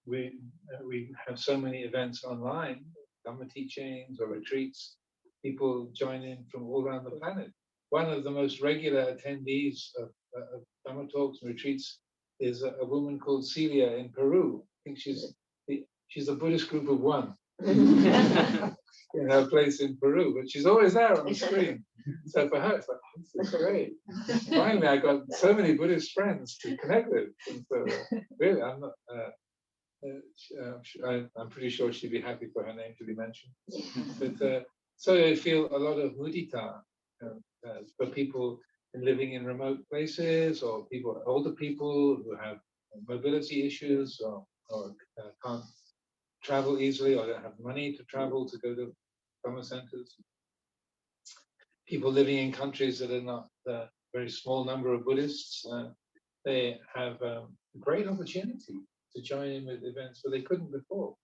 we have so many events online, Dhamma teachings or retreats, people join in from all around the planet. One of the most regular attendees of Dhamma talks and retreats is a woman called Celia in Peru. I think she's a Buddhist group of one in her place in Peru, but she's always there on the screen. So for her, it's like, oh, this is great. Finally, I got so many Buddhist friends to connect with. And so really, I'm not. I'm pretty sure she'd be happy for her name to be mentioned. But so I feel a lot of mudita for people living in remote places, or older people who have mobility issues, or can't travel easily, or don't have money to travel to go to Dhamma centers. People living in countries that are not a very small number of Buddhists, they have a great opportunity to join in with events where they couldn't before.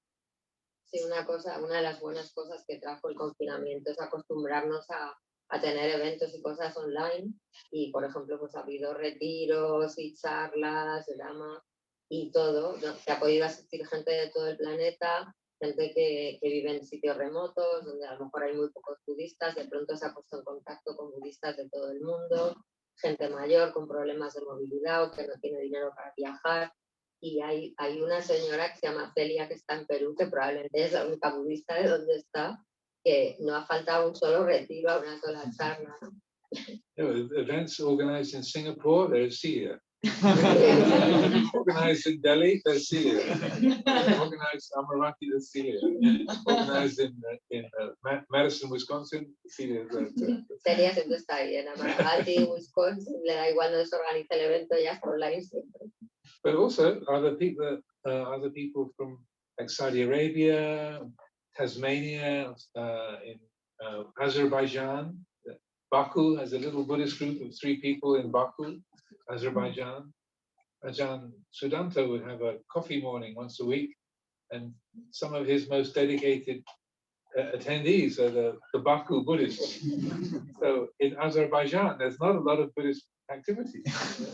Sí, una de las buenas cosas que trajo el confinamiento es acostumbrarnos a tener eventos y cosas online. Y, por ejemplo, pues ha habido retiros y charlas, drama y todo, ¿no? Que ha podido asistir gente de todo el planeta, gente que vive en sitios remotos, donde a lo mejor hay muy pocos budistas, de pronto se ha puesto en contacto con budistas de todo el mundo, gente mayor con problemas de movilidad o que no tiene dinero para viajar. Y hay una señora que se llama Celia, que está en Perú, que probablemente es la única budista de donde está, que no ha faltado un solo retiro, a una sola charla, ¿no? Events organized in Singapore, there's Celia. Organized in Delhi, there's Celia. Organized in Amarati, there's Celia. Organized in Madison, Wisconsin, Celia. Celia siempre está ahí, en Amarati, Wisconsin, le da igual, no se organiza el evento, ya está online siempre. But also other people from like Saudi Arabia, Tasmania, in Azerbaijan. Baku has a little Buddhist group of 3 people in Baku, Azerbaijan. Ajahn Sudanto would have a coffee morning once a week, and some of his most dedicated attendees are the Baku Buddhists. So in Azerbaijan, there's not a lot of Buddhist activity,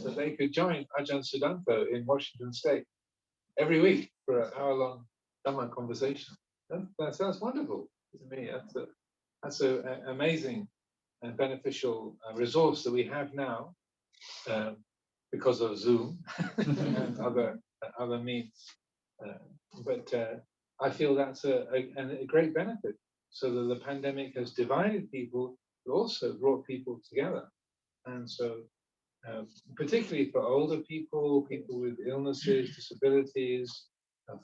but they could join Ajahn Sudanto in Washington State every week for an hour-long Dhamma conversation. That's wonderful to me. That's an amazing and beneficial resource that we have now because of Zoom and other means. But I feel that's a great benefit. So that the pandemic has divided people, but also brought people together. And so, particularly for older people, people with illnesses, disabilities,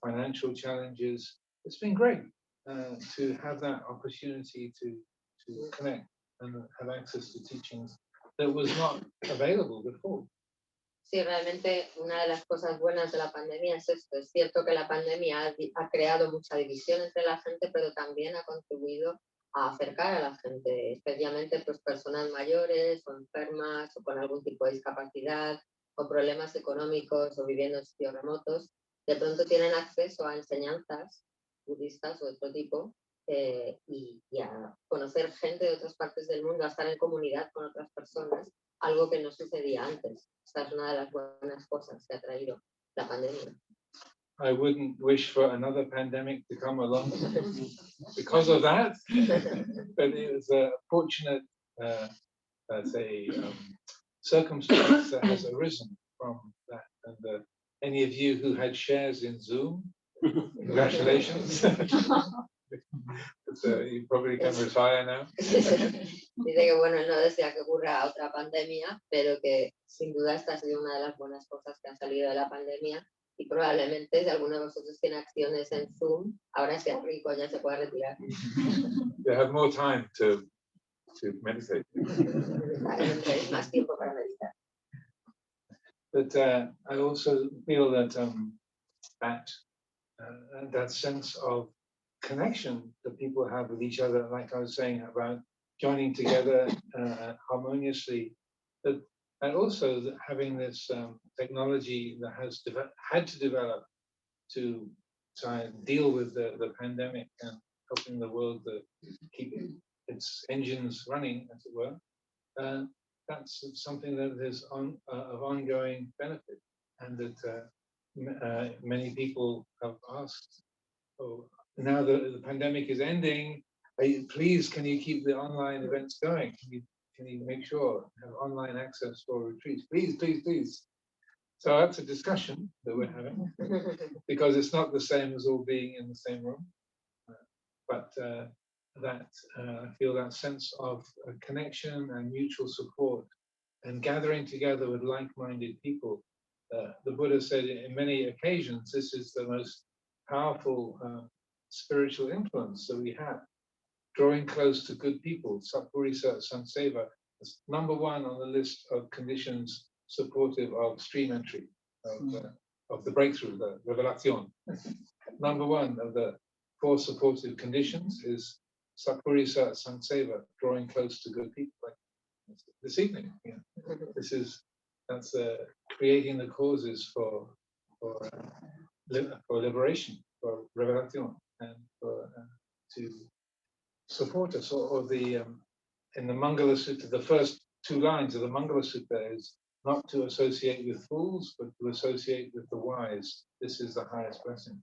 financial challenges, it's been great to have that opportunity to connect and have access to teachings that was not available before. Sí, realmente una de las cosas buenas de la pandemia es esto. Es cierto que la pandemia ha creado mucha división entre la gente, pero también ha contribuido a acercar a la gente, especialmente pues, personas mayores o enfermas o con algún tipo de discapacidad o problemas económicos o viviendo en sitios remotos. De pronto tienen acceso a enseñanzas budistas o de otro tipo y a conocer gente de otras partes del mundo, a estar en comunidad con otras personas, algo que no sucedía antes. Esta es una de las buenas cosas que ha traído la pandemia. I wouldn't wish for another pandemic to come along because of that, but it was a fortunate, circumstance that has arisen from that. And any of you who had shares in Zoom, congratulations. You probably can retire now. Dice que bueno, él no desea que ocurra otra pandemia, pero que sin duda esta ha sido una de las buenas cosas que han salido de la pandemia y probablemente si alguno de vosotros tiene acciones en Zoom, ahora sea rico, ya se puede retirar. You have more time to meditate. Más tiempo para meditar. But I also feel that that sense of connection that people have with each other, like I was saying about joining together harmoniously, and also having this technology that has had to develop to try and deal with the pandemic and helping the world to keep its engines running, as it were. That's something that is of ongoing benefit, and that many people have asked, oh, now the pandemic is ending, please can you keep the online events going? Can you make sure have online access for retreats? Please. So that's a discussion that we're having because it's not the same as all being in the same room, but I feel that sense of connection and mutual support and gathering together with like-minded people. The Buddha said in many occasions, this is the most powerful spiritual influence that we have. Drawing close to good people, sapurisa sanseva, is number one on the list of conditions supportive of stream entry, of the breakthrough, the revelación. Number one of the 4 supportive conditions is sapurisa sanseva, drawing close to good people. Like this evening, that's creating the causes for liberation, for revelación, and to support us. Or the in the Mangala Sutta, the first 2 lines of the Mangala Sutta is not to associate with fools, but to associate with the wise. This is the highest blessing.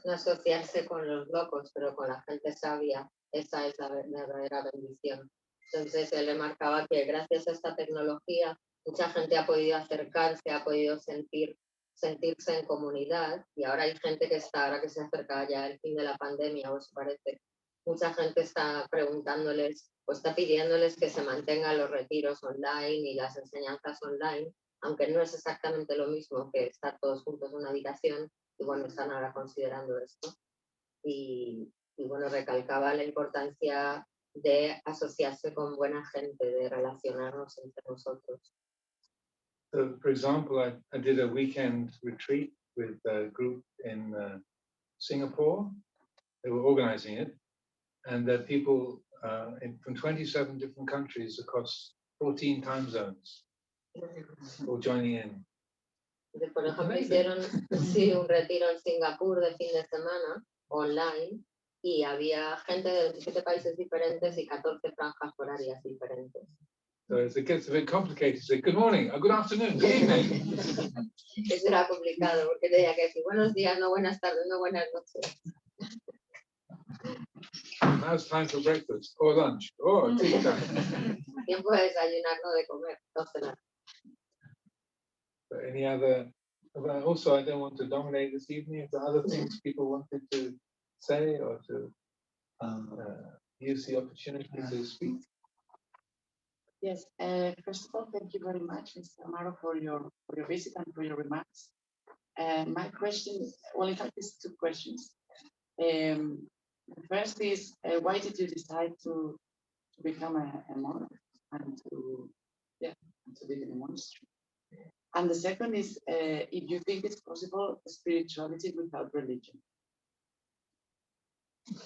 No asociarse con los locos, pero con la gente sabia, esa es la verdadera bendición. Entonces él le marcaba que gracias a esta tecnología mucha gente ha podido acercarse, ha podido sentirse en comunidad, y ahora hay gente que está, ahora que se acerca ya el fin de la pandemia, os parece, mucha gente está preguntándoles o está pidiéndoles que se mantengan los retiros online y las enseñanzas online, aunque no es exactamente lo mismo que estar todos juntos en una habitación, y bueno, están ahora considerando esto. Y bueno, recalcaba la importancia de asociarse con buena gente, de relacionarnos entre nosotros. So, for example, I did a weekend retreat with a group in Singapore. They were organizing it, and there are people from 27 different countries across 14 time zones all joining in. Por ejemplo, hicieron un retiro en Singapur de fin de semana, online, y había gente de 27 países diferentes y 14 franjas horarias diferentes. So it gets a bit complicated. Say good morning, or good afternoon, good evening. Eso era complicado porque tenía que decir buenos días, no buenas tardes, no buenas noches. Now it's time for breakfast or lunch or tea time. Tiempo de desayunar, no de comer, no cenar. So any other? Also, I don't want to dominate this evening. If there are other things people wanted to say or to use the opportunity to speak. Yes, first of all, thank you very much, Mr. Amaro, for your visit and for your remarks. My question, well, in fact, it's 2 questions. The first is, why did you decide to become a monk and to live in a monastery? And the second is, if you think it's possible spirituality without religion.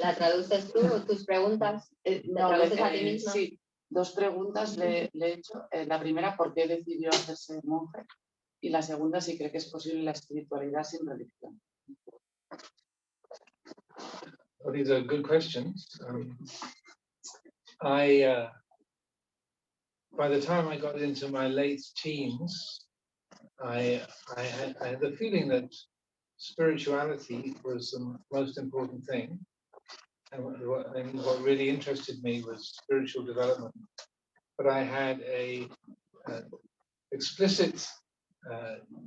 ¿La traduces tú o tus preguntas? No, traduces a ti misma? Sí, 2 preguntas le he hecho. La primera, ¿por qué decidió hacerse monje? Y la segunda, si cree que es posible la espiritualidad sin religión. Well, these are good questions. By the time I got into my late teens, I had the feeling that spirituality was the most important thing. And what really interested me was spiritual development. But I had explicit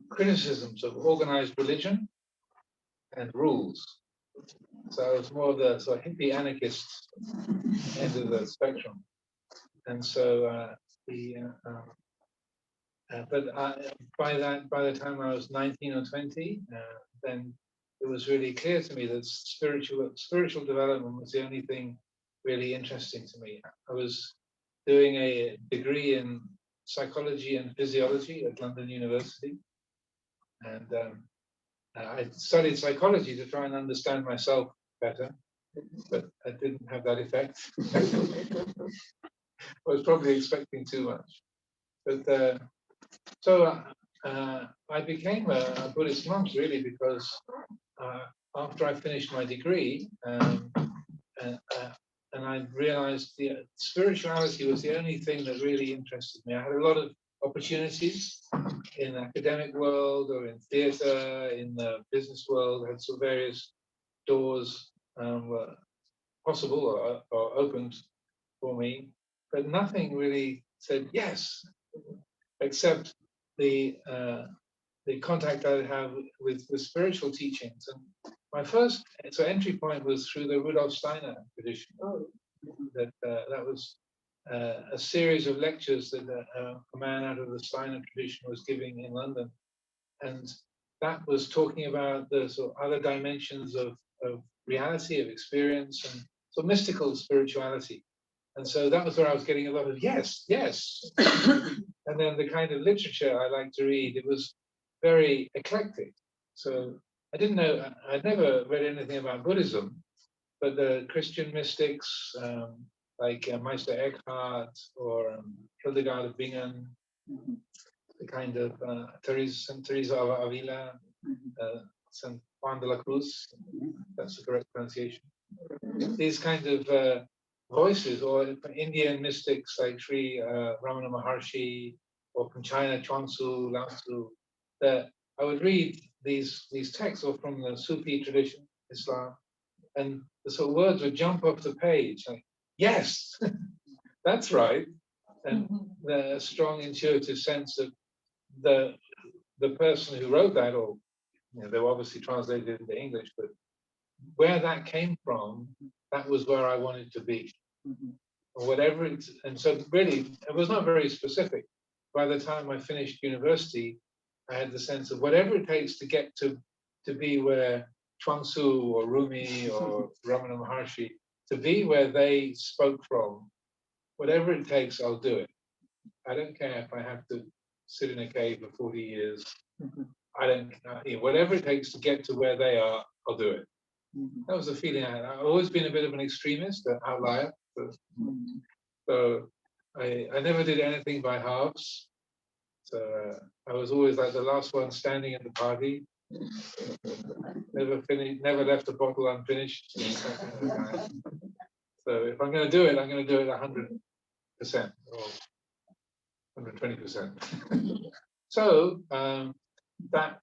criticisms of organized religion and rules. So I was more of the sort of hippie anarchist end of the spectrum. And so by the time I was 19 or 20, then it was really clear to me that spiritual development was the only thing really interesting to me. I was doing a degree in psychology and physiology at London University, and I studied psychology to try and understand myself better, but I didn't have that effect. I was probably expecting too much. But so I became a Buddhist monk really because after I finished my degree, and I realized the spirituality was the only thing that really interested me. I had a lot of opportunities in the academic world or in theater, in the business world. I had some various doors were possible or opened for me, but nothing really said yes, except the contact I have with spiritual teachings. And my first entry point was through the Rudolf Steiner tradition. That was a series of lectures that a man out of the Steiner tradition was giving in London. And that was talking about the sort of other dimensions of reality, of experience, and so mystical spirituality. And so that was where I was getting a lot of yes, yes. And then the kind of literature I like to read, it was very eclectic. So I didn't know, I'd never read anything about Buddhism, but the Christian mystics like Meister Eckhart or Hildegard of Bingen, the kind of Saint Teresa of Avila, Saint Juan de la Cruz, that's the correct pronunciation. These kind of voices, or Indian mystics like Sri Ramana Maharshi, or from China, Chuang-Tzu, Lao-Tzu, that I would read these texts, or from the Sufi tradition, Islam, and the sort of words would jump off the page, like, yes, that's right. And the strong intuitive sense of the person who wrote that, or they were obviously translated into English, but where that came from, that was where I wanted to be. Or whatever it's, and so really, it was not very specific. By the time I finished university, I had the sense of whatever it takes to get to be where Chuang-Tzu or Rumi or Ramana Maharshi, to be where they spoke from, whatever it takes, I'll do it. I don't care if I have to sit in a cave for 40 years. I don't, whatever it takes to get to where they are, I'll do it. That was the feeling I had. I've always been a bit of an extremist, an outlier. So I never did anything by halves. So I was always like the last one standing at the party. Never finished, never left a bottle unfinished. So if I'm going to do it, I'm going to do it 100% or 120%. So that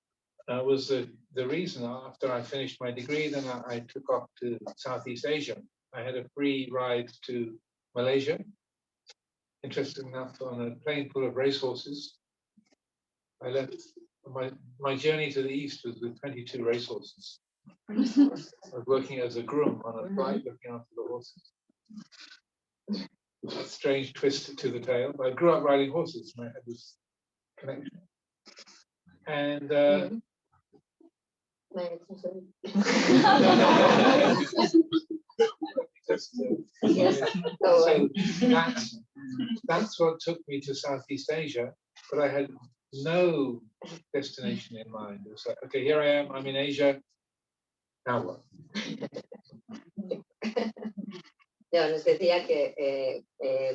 was the reason. After I finished my degree, then I took off to Southeast Asia. I had a free ride to Malaysia, interesting enough, on a plane full of racehorses. I left, my journey to the east was with 22 racehorses. I was working as a groom on a flight looking after the horses. A strange twist to the tale. I grew up riding horses, and I had this connection. And so that's what took me to Southeast Asia, but I had no destination in mind. It was like, okay, here I am, I'm in Asia, now what? Yo nos decía que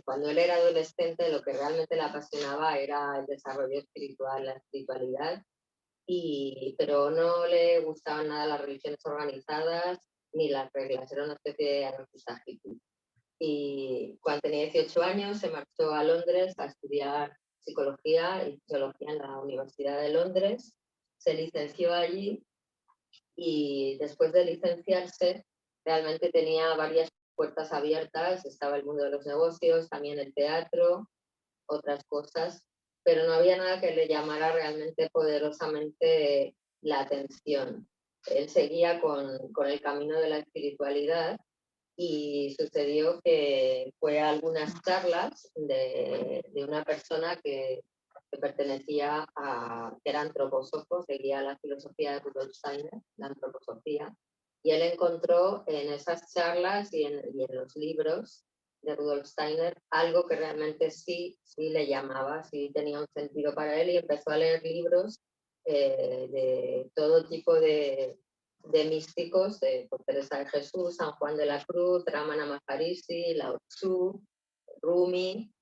cuando él era adolescente lo que realmente le apasionaba era el desarrollo espiritual, la espiritualidad, pero no le gustaban nada las religiones organizadas ni las reglas, era una especie de anarquista hippie. Y cuando tenía 18 años se marchó a Londres a estudiar psicología y sociología en la Universidad de Londres, se licenció allí y después de licenciarse realmente tenía varias puertas abiertas, estaba el mundo de los negocios, también el teatro, otras cosas, pero no había nada que le llamara realmente poderosamente la atención. Él seguía con el camino de la espiritualidad y sucedió que fue a algunas charlas de una persona que pertenecía que era antroposofo, seguía la filosofía de Rudolf Steiner, la antroposofía, y él encontró en esas charlas y en los libros de Rudolf Steiner algo que realmente sí le llamaba, sí tenía un sentido para él, y empezó a leer libros de todo tipo de místicos, por Teresa de Jesús, San Juan de la Cruz, Ramana Maharishi, Lao Tzu, Rumi,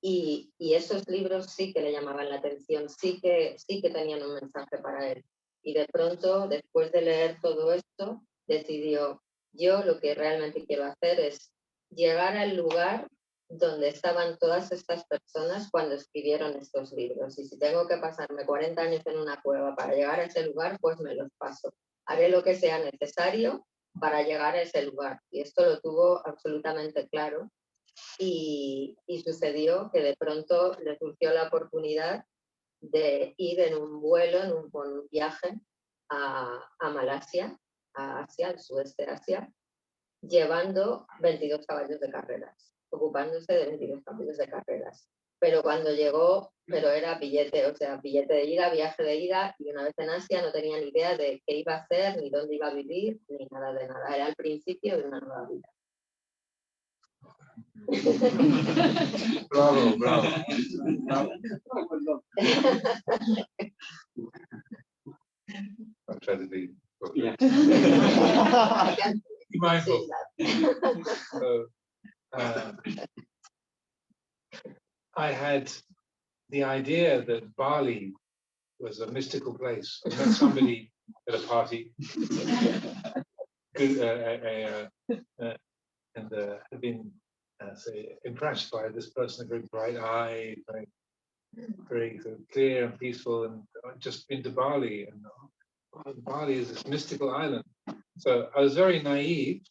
y esos libros sí que le llamaban la atención, sí que tenían un mensaje para él. Y de pronto, después de leer todo esto, decidió, yo lo que realmente quiero hacer es llegar al lugar donde estaban todas estas personas cuando escribieron estos libros. Y si tengo que pasarme 40 años en una cueva para llegar a ese lugar, pues me los paso. Haré lo que sea necesario para llegar a ese lugar. Y esto lo tuvo absolutamente claro. Y sucedió que de pronto le surgió la oportunidad de ir en un vuelo, en un viaje a Malasia, a Asia, al sudeste de Asia, llevando 22 caballos de carreras, ocupándose de 22 caballos de carreras. pero cuando llegó, pero era billete, o sea, billete de ida, viaje de ida, y una vez en Asia no tenía ni idea de qué iba a hacer, ni dónde iba a vivir, ni nada de nada. Era el principio de una nueva vida. Bravo, bravo. I'll try to be mindful. So, I had the idea that Bali was a mystical place. I met somebody at a party, and had been say, impressed by this person, very bright eye, very sort of clear and peaceful, and I'd just been to Bali, and Bali is this mystical island. So I was very naive.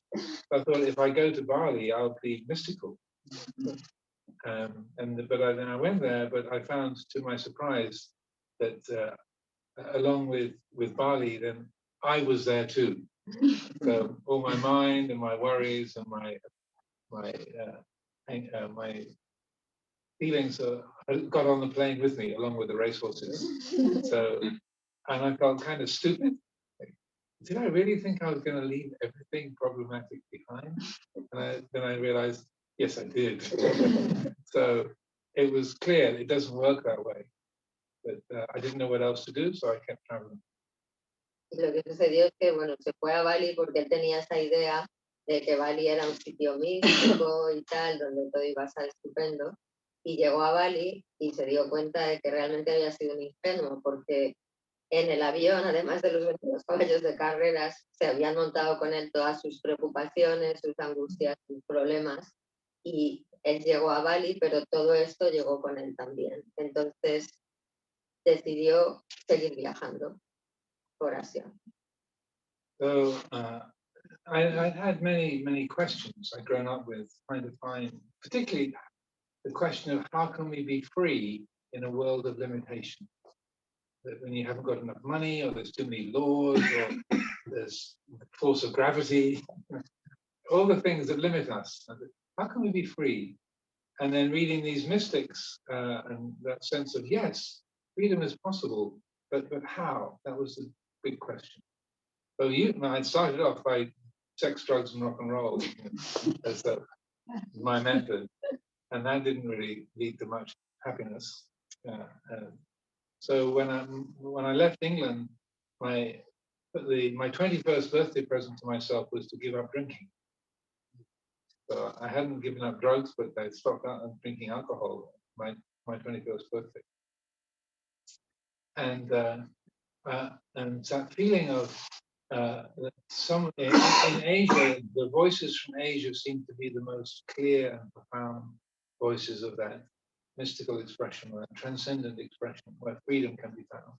I thought if I go to Bali, I'll be mystical. Then I went there, but I found to my surprise that along with Bali, then I was there too. So all my mind and my worries and my feelings got on the plane with me, along with the racehorses. So, and I felt kind of stupid. Like, did I really think I was going to leave everything problematic behind? And then I realized, yes, I did. So it was clear it doesn't work that way. But I didn't know what else to do, so I kept traveling. Y lo que sucedió es que, bueno, se fue a Bali porque él tenía esa idea de que Bali era un sitio místico y tal, donde todo iba a estar estupendo. Y llegó a Bali y se dio cuenta de que realmente había sido un ingenuo, porque en el avión, además de los 22 caballos de carreras, se habían montado con él todas sus preocupaciones, sus angustias, sus problemas. Y él llegó a Bali, pero todo esto llegó con él también. Entonces decidió seguir viajando por Asia. So I had many questions I'd grown up with, trying to find, particularly the question of how can we be free in a world of limitation? That when you haven't got enough money, or there's too many laws, or there's the force of gravity, all the things that limit us. How can we be free? And then reading these mystics and that sense of, yes, freedom is possible, but how? That was the big question. So I started off by sex, drugs, and rock and roll as my method, and that didn't really lead to much happiness. So when I left England, my 21st birthday present to myself was to give up drinking. So I hadn't given up drugs, but I stopped out and drinking alcohol my 21st birthday. And that feeling of in Asia, the voices from Asia seem to be the most clear and profound voices of that mystical expression, or that transcendent expression, where freedom can be found.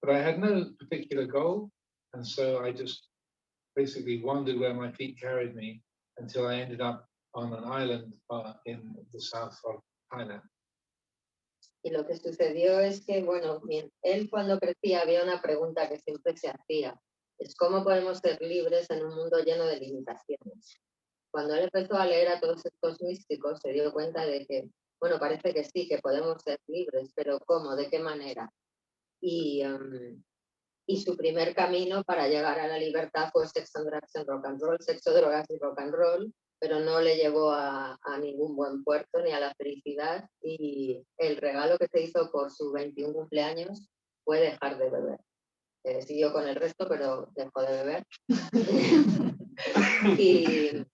But I had no particular goal, and so I just basically wandered where my feet carried me until I ended up on an island in the south of Thailand. Y lo que sucedió es que, bueno, él cuando crecía había una pregunta que siempre se hacía, es cómo podemos ser libres en un mundo lleno de limitaciones. Cuando él empezó a leer a todos estos místicos, se dio cuenta de que, bueno, parece que sí, que podemos ser libres, pero ¿cómo? ¿De qué manera? Y su primer camino para llegar a la libertad fue sexo, drugs and rock and roll, sexo, drogas y rock and roll, pero no le llevó a ningún buen puerto ni a la felicidad, y el regalo que se hizo por su 21 cumpleaños fue dejar de beber. Siguió con el resto, pero dejó de beber. y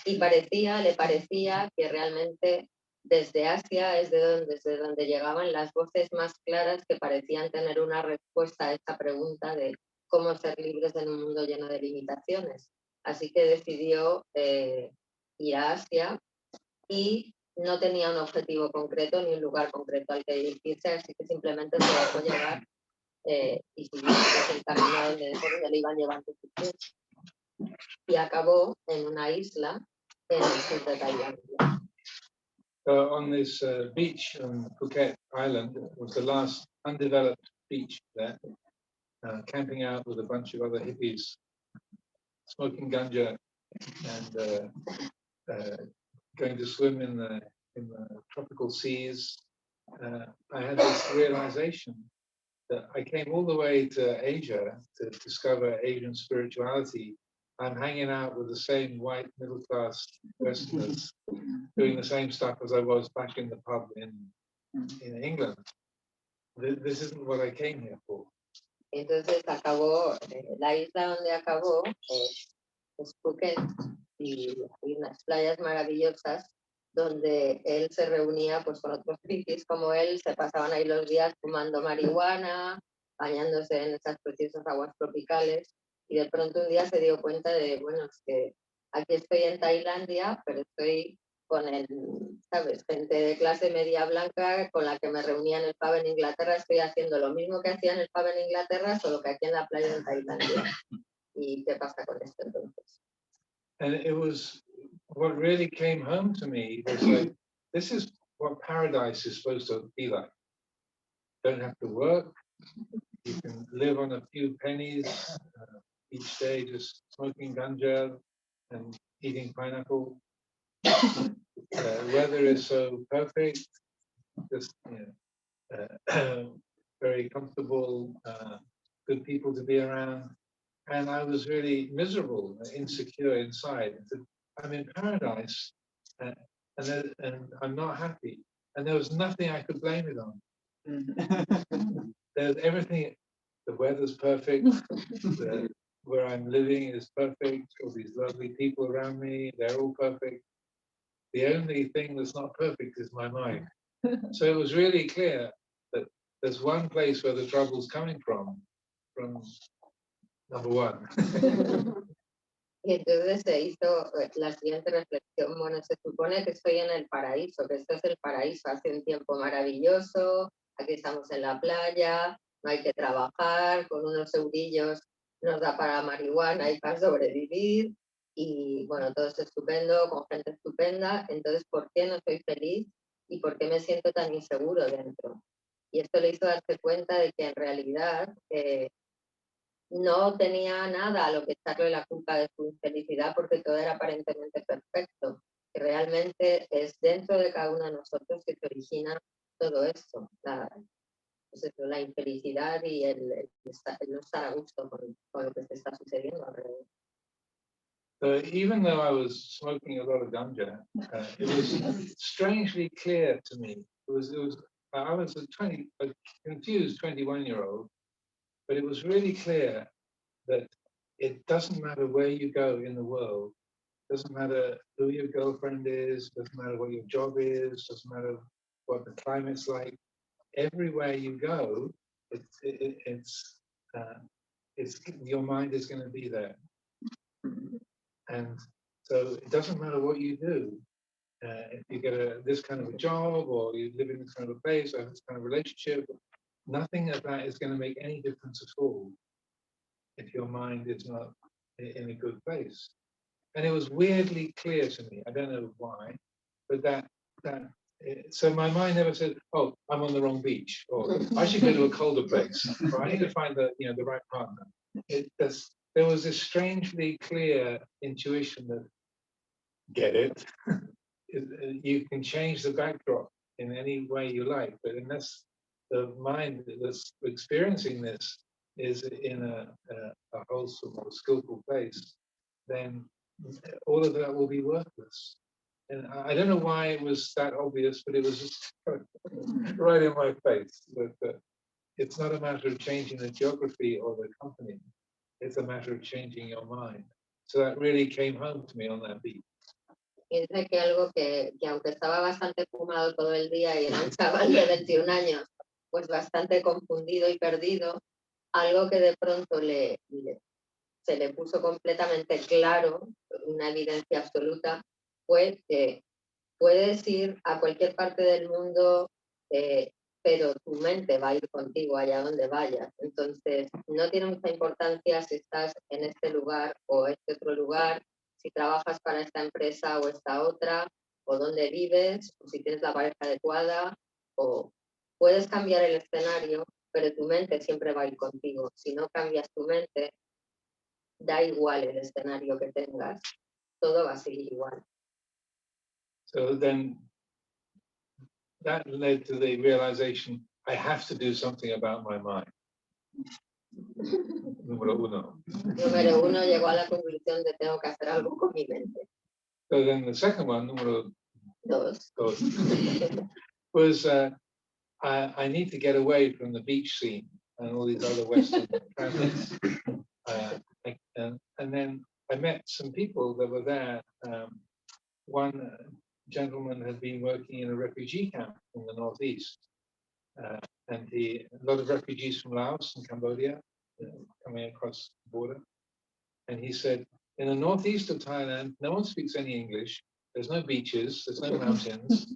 le parecía que realmente desde Asia es desde donde llegaban las voces más claras que parecían tener una respuesta a esta pregunta de cómo ser libres en un mundo lleno de limitaciones. Así que decidió ir a Asia y no tenía un objetivo concreto ni un lugar concreto al que dirigirse, así que simplemente se dejó llevar y siguió el camino donde le iban llevando sus pies. Y acabó en una isla en el sur de Tailandia. On this beach on Phuket Island, it was the last undeveloped beach there, camping out with a bunch of other hippies, smoking ganja, and going to swim in the the tropical seas, I had this realization that I came all the way to Asia to discover Asian spirituality. I'm hanging out with the same white middle-class Westerners doing the same stuff as I was back in the pub in England. This isn't what I came here for. Entonces acabó, la isla donde acabó es Phuket, y hay unas playas maravillosas donde él se reunía pues con otros frikis como él, se pasaban ahí los días fumando marihuana, bañándose en esas preciosas aguas tropicales, y de pronto un día se dio cuenta de, bueno, es que aquí estoy en Tailandia, pero estoy con el, ¿sabes? Gente de clase media blanca con la que me reunía en el pub en Inglaterra, estoy haciendo lo mismo que hacía en el pub en Inglaterra, solo que aquí en la playa en Tailandia. ¿Y qué pasa con esto entonces? And it was, what really came home to me was like, this is what paradise is supposed to be like. Don't have to work. You can live on a few pennies each day, just smoking ganja and eating pineapple. Weather is so perfect, just very comfortable, good people to be around. And I was really miserable, insecure inside. I'm in paradise, and I'm not happy. And there was nothing I could blame it on. There's everything. The weather's perfect. Where I'm living is perfect. All these lovely people around me, they're all perfect. The only thing that's not perfect is my mind. So it was really clear that there's one place where the trouble's coming from number one. Y entonces se hizo la siguiente reflexión, bueno, se supone que estoy en el paraíso, que esto es el paraíso, hace un tiempo maravilloso, aquí estamos en la playa, no hay que trabajar, con unos eurillos nos da para marihuana y para sobrevivir, y bueno, todo es estupendo, con gente estupenda, entonces ¿por qué no soy feliz y por qué me siento tan inseguro dentro? Y esto le hizo darse cuenta de que en realidad no tenía nada a lo que echarle la culpa de su infelicidad porque todo era aparentemente perfecto, que realmente es dentro de cada uno de nosotros que se origina todo esto, la infelicidad y el no estar a gusto con lo que se está sucediendo alrededor. So even though I was smoking a lot of ganja, it was strangely clear to me. I was a confused 21-year-old, but it was really clear that it doesn't matter where you go in the world, doesn't matter who your girlfriend is, doesn't matter what your job is, doesn't matter what the climate's like. Everywhere you go, it's your mind is going to be there, and so it doesn't matter what you do. If you get this kind of a job, or you live in this kind of a place, or this kind of relationship, nothing of that is going to make any difference at all if your mind is not in a good place. And it was weirdly clear to me. I don't know why, but so my mind never said, "Oh, I'm on the wrong beach," or "I should go to a colder place," or "I need to find the right partner." There was this strangely clear intuition that, get it, you can change the backdrop in any way you like, but unless the mind that's experiencing this is in a wholesome or skillful place, then all of that will be worthless. And I don't know why it was that obvious, but it was just right in my face. But it's not a matter of changing the geography or the company. It's a matter of changing your mind. So that really came home to me on that beach. Y dice que algo que aunque estaba bastante fumado todo el día y era un chaval de 21 años, pues bastante confundido y perdido, algo que de pronto se le puso completamente claro, una evidencia absoluta, fue que puedes ir a cualquier parte del mundo, pero tu mente va a ir contigo allá donde vayas. Entonces, no tiene mucha importancia si estás en este lugar o este otro lugar, si trabajas para esta empresa o esta otra, o dónde vives, o si tienes la pareja adecuada, o puedes cambiar el escenario, pero tu mente siempre va a ir contigo. Si no cambias tu mente, da igual el escenario que tengas, todo va a seguir igual. So then that led to the realization I have to do something about my mind. Número uno. Número uno, llegó a la conclusión de tengo que hacer algo con mi mente. So then the second one, número Dos, dos, was I need to get away from the beach scene and all these other Western travels. And then I met some people that were there. One gentleman had been working in a refugee camp in the northeast. And a lot of refugees from Laos and Cambodia coming across the border. And he said, in the northeast of Thailand, no one speaks any English. There's no beaches, there's no mountains.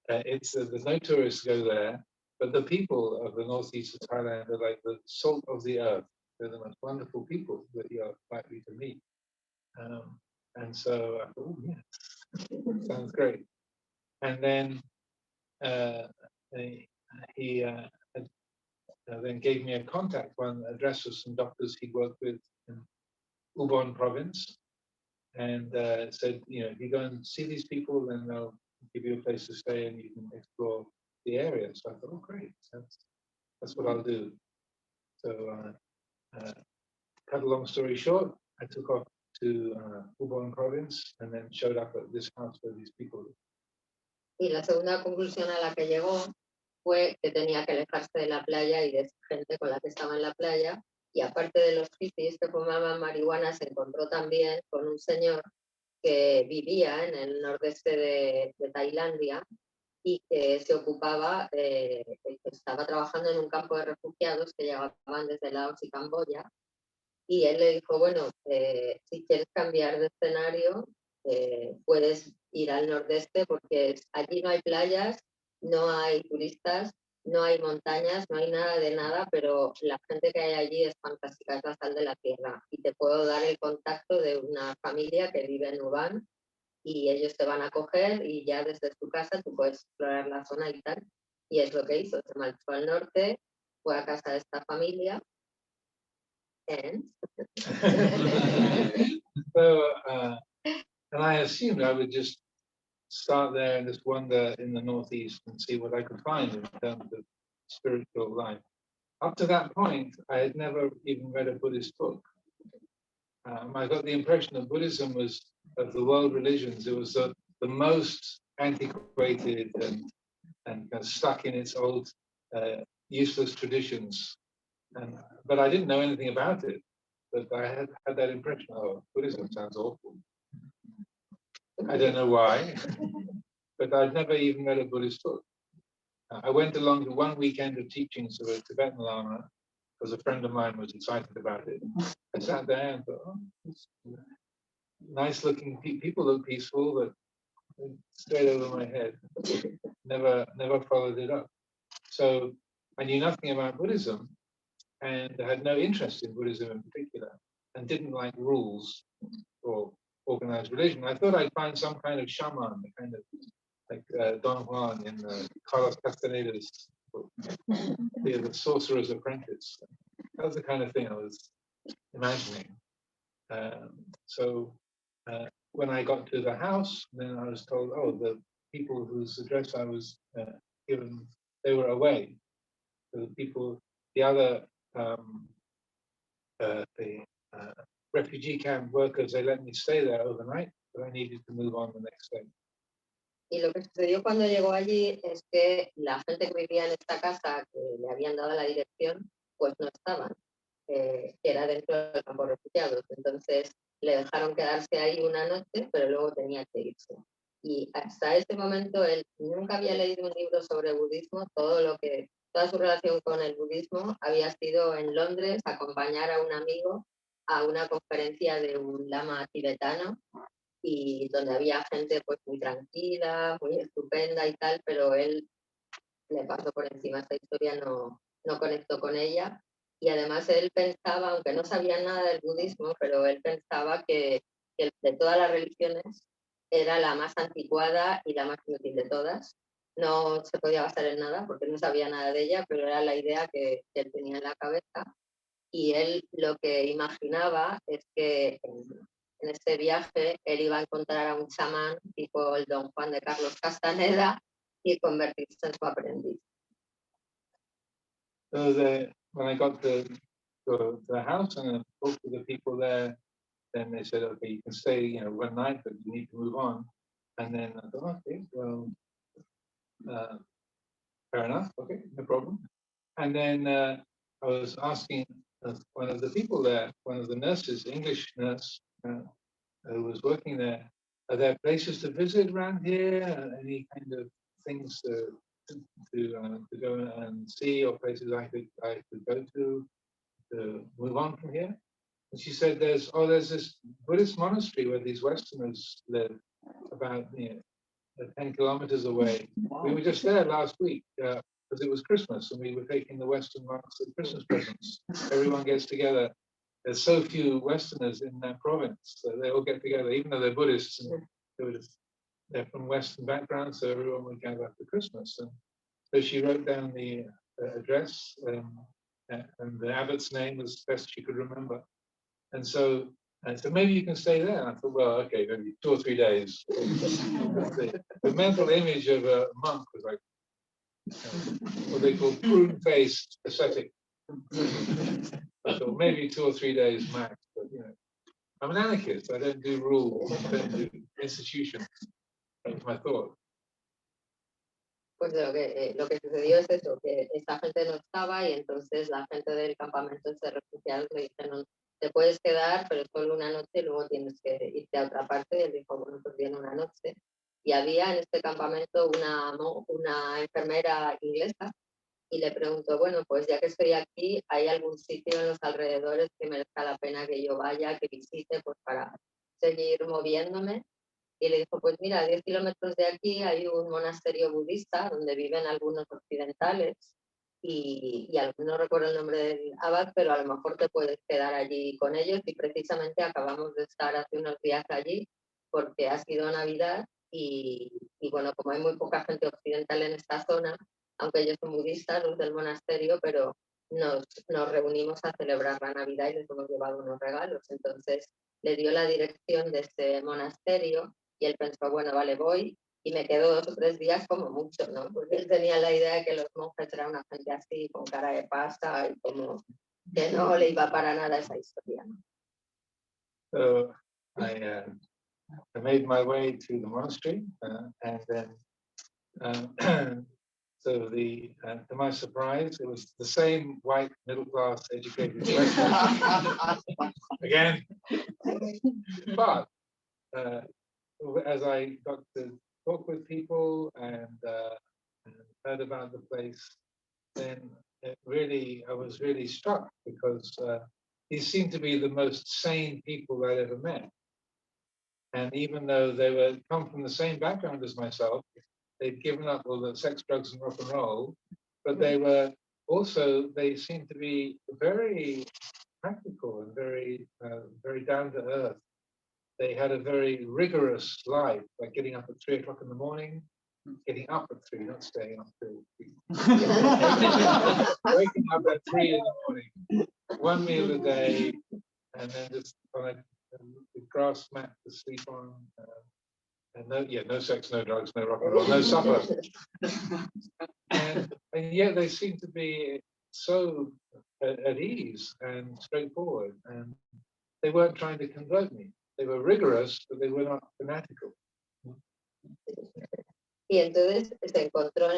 There's no tourists go there. But the people of the northeast of Thailand are like the salt of the earth. They're the most wonderful people that you're likely to meet. And so I thought, oh, yeah, sounds great. And then he then gave me a contact, one address of some doctors he worked with in Ubon province, and said, if you go and see these people, then they'll give you a place to stay and you can explore the area. So I thought, oh, great, that's what I'll do. So cut a long story short, I took off to Ubon province and then showed up at this house where these people live. Y la segunda conclusión a la que llegó fue que tenía que alejarse de la playa y de esa gente con la que estaba en la playa. Y aparte de los hippies que fumaban marihuana, se encontró también con un señor que vivía en el nordeste de Tailandia y que se ocupaba, estaba trabajando en un campo de refugiados que llegaban desde Laos y Camboya. Y él le dijo, bueno, si quieres cambiar de escenario, puedes ir al nordeste porque allí no hay playas, no hay turistas, no hay montañas, no hay nada de nada, pero la gente que hay allí es fantástica, es la sal de la tierra. Y te puedo dar el contacto de una familia que vive en Ubán y ellos te van a acoger y ya desde tu casa tú puedes explorar la zona y tal. Y es lo que hizo, se marchó al norte, fue a casa de esta familia. And And I assumed I would just start there and just wander in the northeast and see what I could find in terms of spiritual life. Up to that point, I had never even read a Buddhist book. I got the impression that Buddhism was, of the world religions, it was the most antiquated and kind of stuck in its old useless traditions. But I didn't know anything about it. But I had that impression, oh, Buddhism sounds awful. I don't know why, but I'd never even read a Buddhist book. I went along to one weekend of teachings of a Tibetan Lama because a friend of mine was excited about it. I sat there and thought, oh, nice looking people look peaceful, but straight over my head. Never followed it up. So I knew nothing about Buddhism and had no interest in Buddhism in particular and didn't like rules or organized religion. I thought I'd find some kind of shaman, kind of like Don Juan in Carlos Castaneda's book, the Sorcerer's Apprentice. That was the kind of thing I was imagining. So when I got to the house, then I was told, oh, the people whose address I was given, they were away. So the other refugee camp workers, they let me stay there overnight, but I needed to move on the next day. Y lo que sucedió cuando llegó allí es que la gente que vivía en esta casa, que le habían dado la dirección, pues no estaban, que era dentro del campo de refugiados. Entonces le dejaron quedarse ahí una noche, pero luego tenía que irse. Y hasta ese momento él nunca había leído un libro sobre budismo, toda su relación con el budismo había sido en Londres acompañar a un amigo a una conferencia de un lama tibetano y donde había gente pues muy tranquila, muy estupenda y tal, pero él le pasó por encima esta historia, no conectó con ella y además él pensaba, aunque no sabía nada del budismo, pero él pensaba que de todas las religiones era la más anticuada y la más inútil de todas. No se podía basar en nada porque no sabía nada de ella, pero era la idea que él tenía en la cabeza y él lo que imaginaba es que en este viaje él iba a encontrar a un chamán tipo el Don Juan de Carlos Castaneda y convertirse en su aprendiz. So when I got to the house and I talked to the people there, then they said, okay, you can stay, one night, but you need to move on. And then I thought, okay, well, fair enough, okay, no problem. And then I was asking one of the people there, one of the nurses, English nurse, who was working there, are there places to visit around here? Any kind of things to go and see, or places I could go to move on from here? And she said, there's this Buddhist monastery where these Westerners live, about 10 kilometers away. Wow. We were just there last week because it was Christmas and we were taking the Western monks as Christmas presents. Everyone gets together. There's so few Westerners in that province, so they all get together, even though they're Buddhists. And they're from Western backgrounds, so everyone would gather for Christmas. And so she wrote down the address and the abbot's name as best she could remember. And so maybe you can stay there. And I thought, well, okay, maybe 2 or 3 days. The mental image of a monk was like what they call prune-faced ascetic. I thought maybe 2 or 3 days max. But I'm an anarchist. I don't do rules. I don't do institutions. That's my thought. Pues lo que sucedió es eso, que esta gente no estaba y entonces la gente del campamento de refugiados le dijeron, te puedes quedar, pero solo una noche y luego tienes que irte a otra parte. Y él dijo, bueno, pues bien, una noche. Y había en este campamento una enfermera inglesa y le preguntó, bueno, pues ya que estoy aquí, ¿hay algún sitio en los alrededores que merezca la pena que yo vaya, que visite, pues para seguir moviéndome? Y le dijo, pues mira, a 10 kilómetros de aquí hay un monasterio budista donde viven algunos occidentales y no recuerdo el nombre del abad, pero a lo mejor te puedes quedar allí con ellos. Y precisamente acabamos de estar hace unos días allí porque ha sido Navidad y bueno, como hay muy poca gente occidental en esta zona, aunque ellos son budistas, los del monasterio, pero nos reunimos a celebrar la Navidad y les hemos llevado unos regalos. Entonces le dio la dirección de este monasterio y él pensó, bueno, vale, voy, y me quedo 2 o 3 días como mucho, ¿no? Porque él tenía la idea de que los monjes eran una gente así, con cara de pasta, y como que no le iba para nada esa historia, ¿no? So I made my way to the monastery and then so to my surprise, it was the same white middle-class educated Western again, but as I got to talk with people and heard about the place, then I was really struck because these seemed to be the most sane people I'd ever met. And even though they come from the same background as myself, they'd given up all the sex, drugs, and rock and roll, but they seemed to be very practical and very down to earth. They had a very rigorous life, like getting up at 3 o'clock in the morning, getting up at 3, not staying up till 3. Waking up at 3 in the morning, 1 meal a day, and then just on a grass mat to sleep on. And no sex, no drugs, no rock and roll, no supper. and yet they seem to be so at ease and straightforward. And they weren't trying to convert me. They were rigorous, but they were not fanatical. Y entonces se encontró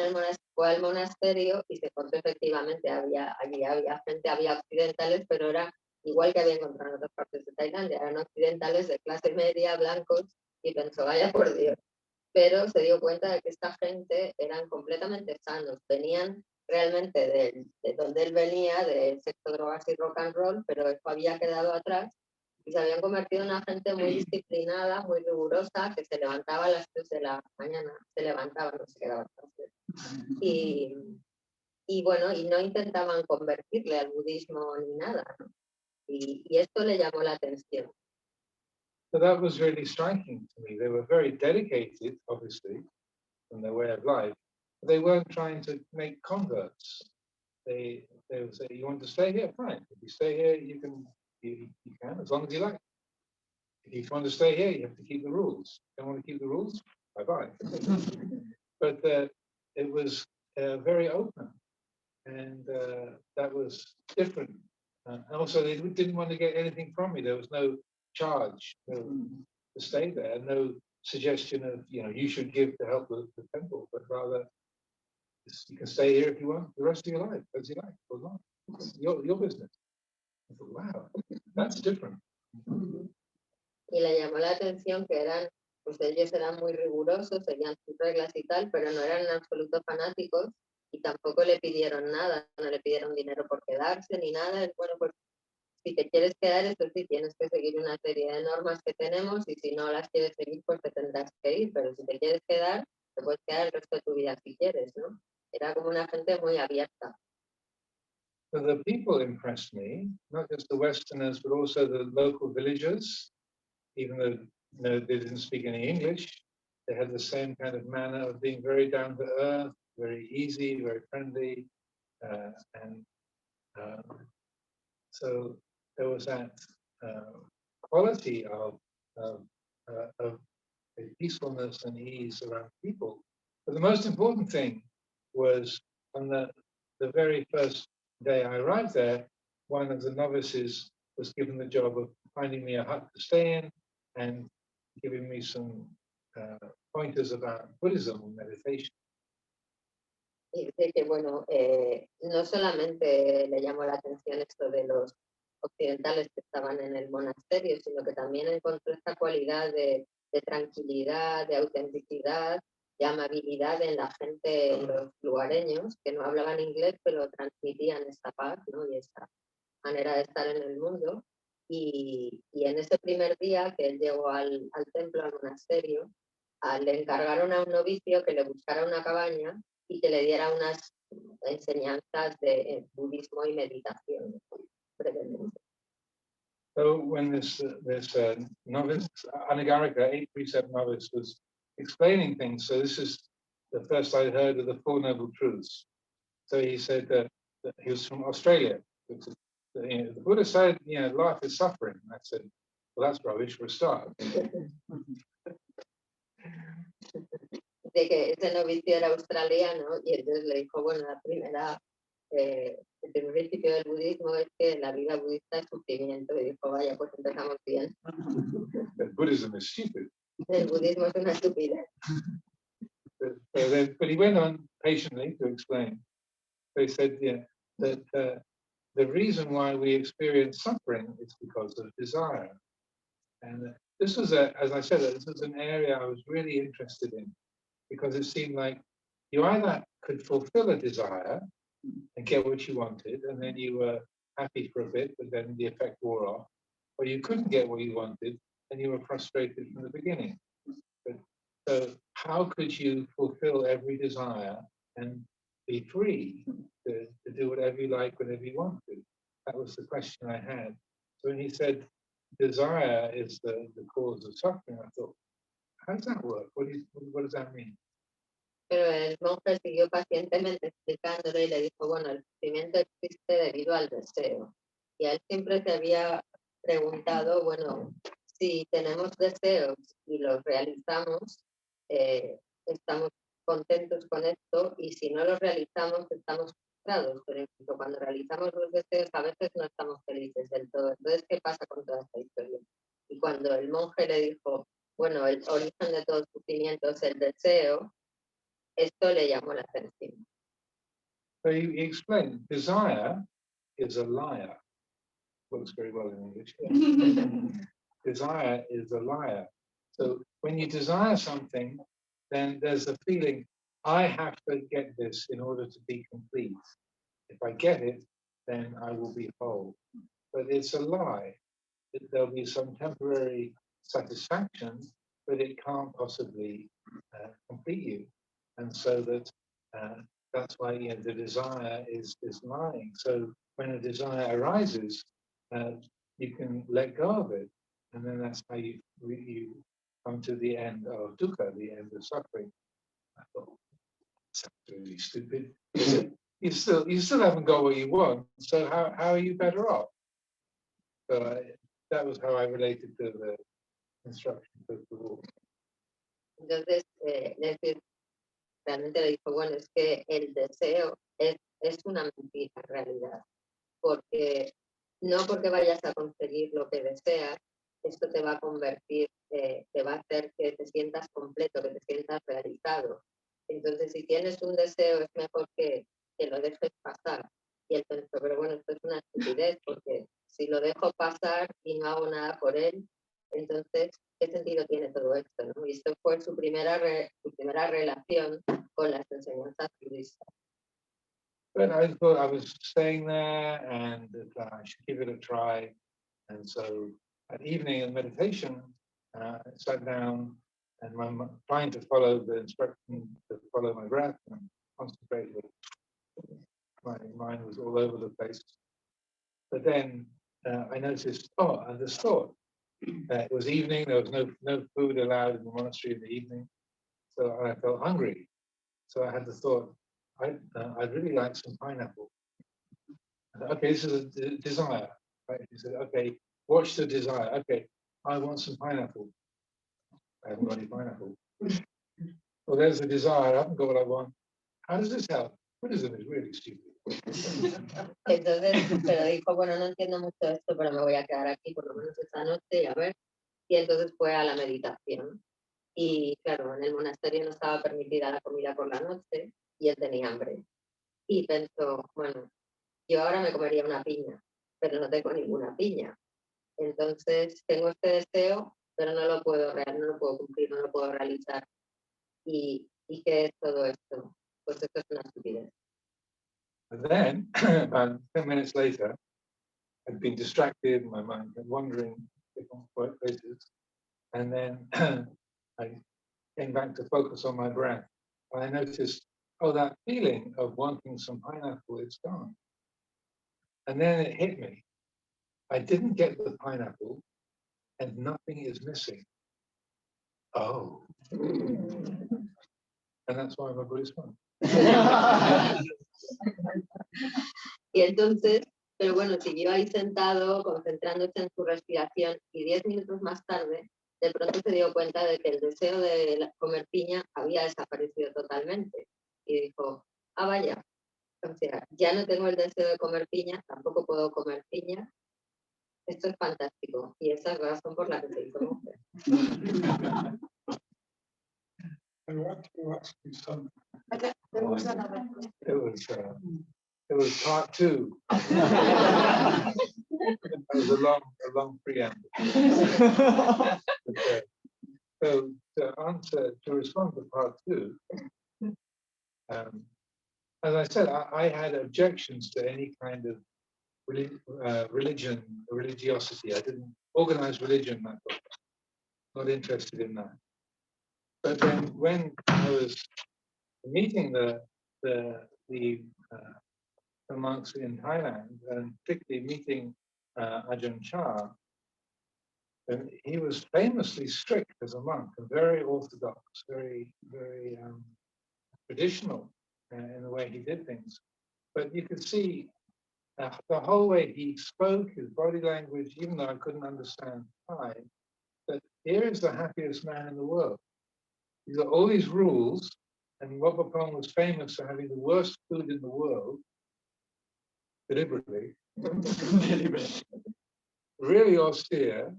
fue al monasterio y se encontró efectivamente, allí había gente, había occidentales, pero era igual que había encontrado en otras partes de Tailandia, eran occidentales de clase media, blancos, y pensó, vaya por Dios. Pero se dio cuenta de que esta gente eran completamente sanos, venían realmente de donde él venía, de sexo, drogas y rock and roll, pero eso había quedado atrás y se habían convertido en una gente muy disciplinada, muy rigurosa, que se levantaba a las 3 de la mañana, no se quedaba atrás. Y bueno, y no intentaban convertirle al budismo ni nada, ¿no? Y esto le llamó la atención. So that was really striking to me. They were very dedicated, obviously, in their way of life, but they weren't trying to make converts. They would say, you want to stay here? Fine. If you stay here, you can, as long as you like. If you want to stay here, you have to keep the rules. Don't want to keep the rules? Bye-bye. But it was very open, and that was different. And also, they didn't want to get anything from me. There was no charge to stay there, no suggestion of you should give to help the temple, but rather you can stay here if you want the rest of your life, as you like, or not. It's your business. I thought, wow, that's different. Y le llamó la atención que pues ellos eran muy rigurosos, seguían sus reglas y tal, pero no eran en absoluto fanáticos y tampoco le pidieron nada, no le pidieron dinero por quedarse ni nada. Bueno, pues si te quieres quedar, eso sí, tienes que seguir una serie de normas que tenemos y si no las quieres seguir, pues te tendrás que ir, pero si te quieres quedar, te puedes quedar el resto de tu vida si quieres, ¿no? Era como una gente muy abierta. So the people impressed me, not just the Westerners, but also the local villagers. Even though they didn't speak any English, they had the same kind of manner of being very down to earth, very easy, very friendly, and so there was that quality of peacefulness and ease around people. But the most important thing was on the very first day I arrived there, one of the novices was given the job of finding me a hut to stay in and giving me some pointers about Buddhism and meditation. Y dice que, bueno, no solamente le llamó la atención esto de los occidentales que estaban en el monasterio, sino que también encontró esta cualidad de tranquilidad, de autenticidad, de amabilidad en la gente, en los lugareños, que no hablaban inglés, pero transmitían esta paz, ¿no? Y esta manera de estar en el mundo. Y en ese primer día que él llegó al templo, al monasterio, le encargaron a un novicio que le buscara una cabaña y que le diera unas enseñanzas de budismo y meditación, brevemente. So when this novice, Anagarika, 837 novice, was explaining things, so this is the first I heard of the Four Noble Truths. So he said that he was from Australia. The Buddha said, life is suffering. I said, well, that's rubbish for a start. De que ese novicio era australiano y entonces le dijo, bueno, el primer principio del budismo es que la vida budista es sufrimiento. Y dijo, vaya, pues empezamos bien. Buddhism is stupid. El budismo es una estupidez. But he went on patiently to explain. They said, that the reason why we experience suffering is because of desire. And this was, as I said, this was an area I was really interested in because it seemed like you either could fulfill a desire and get what you wanted, and then you were happy for a bit, but then the effect wore off, or you couldn't get what you wanted and you were frustrated from the beginning. So how could you fulfill every desire and be free to do whatever you like, whenever you want to? That was the question I had. So when he said desire is the cause of suffering, I thought, how does that work? What does that mean? Pero el monje siguió pacientemente explicándole y le dijo, bueno, el sufrimiento existe debido al deseo. Y él siempre se había preguntado, bueno, si tenemos deseos y los realizamos, estamos contentos con esto, y si no los realizamos, estamos frustrados. Pero incluso cuando realizamos los deseos, a veces no estamos felices del todo. Entonces, ¿qué pasa con toda esta historia? Y cuando el monje le dijo, bueno, el origen de todo sufrimiento es el deseo, esto le llamó la atención. So he explained, desire is a liar. Works very well in English. Desire is a liar. So when you desire something, then there's a feeling, I have to get this in order to be complete. If I get it, then I will be whole. But it's a lie. There'll be some temporary satisfaction, but it can't possibly complete you. And so that's why the desire is lying. So when a desire arises, you can let go of it, and then that's how you come to the end of dukkha, the end of suffering. I thought, that's really stupid. You still haven't got what you want, so how are you better off? So that was how I related to the instruction of the Lord. Entonces, realmente le dijo, bueno, es que el deseo es una mentira en realidad, porque no porque vayas a conseguir lo que deseas, esto te va a convertir, te va a hacer que te sientas completo, que te sientas realizado. Entonces, si tienes un deseo, es mejor que lo dejes pasar. Y él pensó, pero bueno, esto es una estupidez, porque si lo dejo pasar y no hago nada por él, entonces, ¿qué sentido tiene todo esto? ¿No? Y esto fue su primera relación con las enseñanzas budistas. But I thought I was staying there and that I should give it a try. And so at evening in meditation, I sat down and I'm trying to follow the instruction to follow my breath and concentrate. My mind was all over the place. But then I noticed, this thought. It was evening, there was no food allowed in the monastery in the evening. So I felt hungry. So I had the thought, I'd really like some pineapple. I thought, okay, this is a desire. Right? He said, okay, watch the desire. Okay, I want some pineapple. I haven't got any pineapple. Well, there's the desire. I haven't got what I want. How does this help? Buddhism is really stupid. Entonces, pero dijo, bueno, no entiendo mucho esto, pero me voy a quedar aquí por lo menos esta noche y a ver. Y entonces fue a la meditación. Y claro, en el monasterio no estaba permitida la comida por la noche y él tenía hambre. Y pensó, bueno, yo ahora me comería una piña, pero no tengo ninguna piña. Entonces tengo este deseo, pero no lo puedo cumplir, no lo puedo realizar. ¿Y qué es todo esto? Pues esto es una estupidez. And then, about 10 minutes later, I'd been distracted, my mind was wandering different places. And then I came back to focus on my breath. And I noticed, that feeling of wanting some pineapple is gone. And then it hit me. I didn't get the pineapple and nothing is missing. Oh. And that's why I'm a Buddhist monk. Y entonces, pero bueno, siguió ahí sentado, concentrándose en su respiración y 10 minutos más tarde, de pronto se dio cuenta de que el deseo de comer piña había desaparecido totalmente. Y dijo, vaya, o sea, ya no tengo el deseo de comer piña, tampoco puedo comer piña. Esto es fantástico. Y esa es la razón por la que se hizo mujer. I want to ask you something. It was part 2. That was a long preamble. So to respond to part 2, as I said, I had objections to any kind of religiosity. I didn't organize religion. I thought, not interested in that. But then when I was meeting the monks in Thailand, and particularly meeting Ajahn Chah, and he was famously strict as a monk and very orthodox, very traditional in the way he did things. But you could see the whole way he spoke, his body language, even though I couldn't understand Thai, that here is the happiest man in the world. He's got all these rules, and Wat Pah Pong was famous for having the worst food in the world, deliberately, really austere,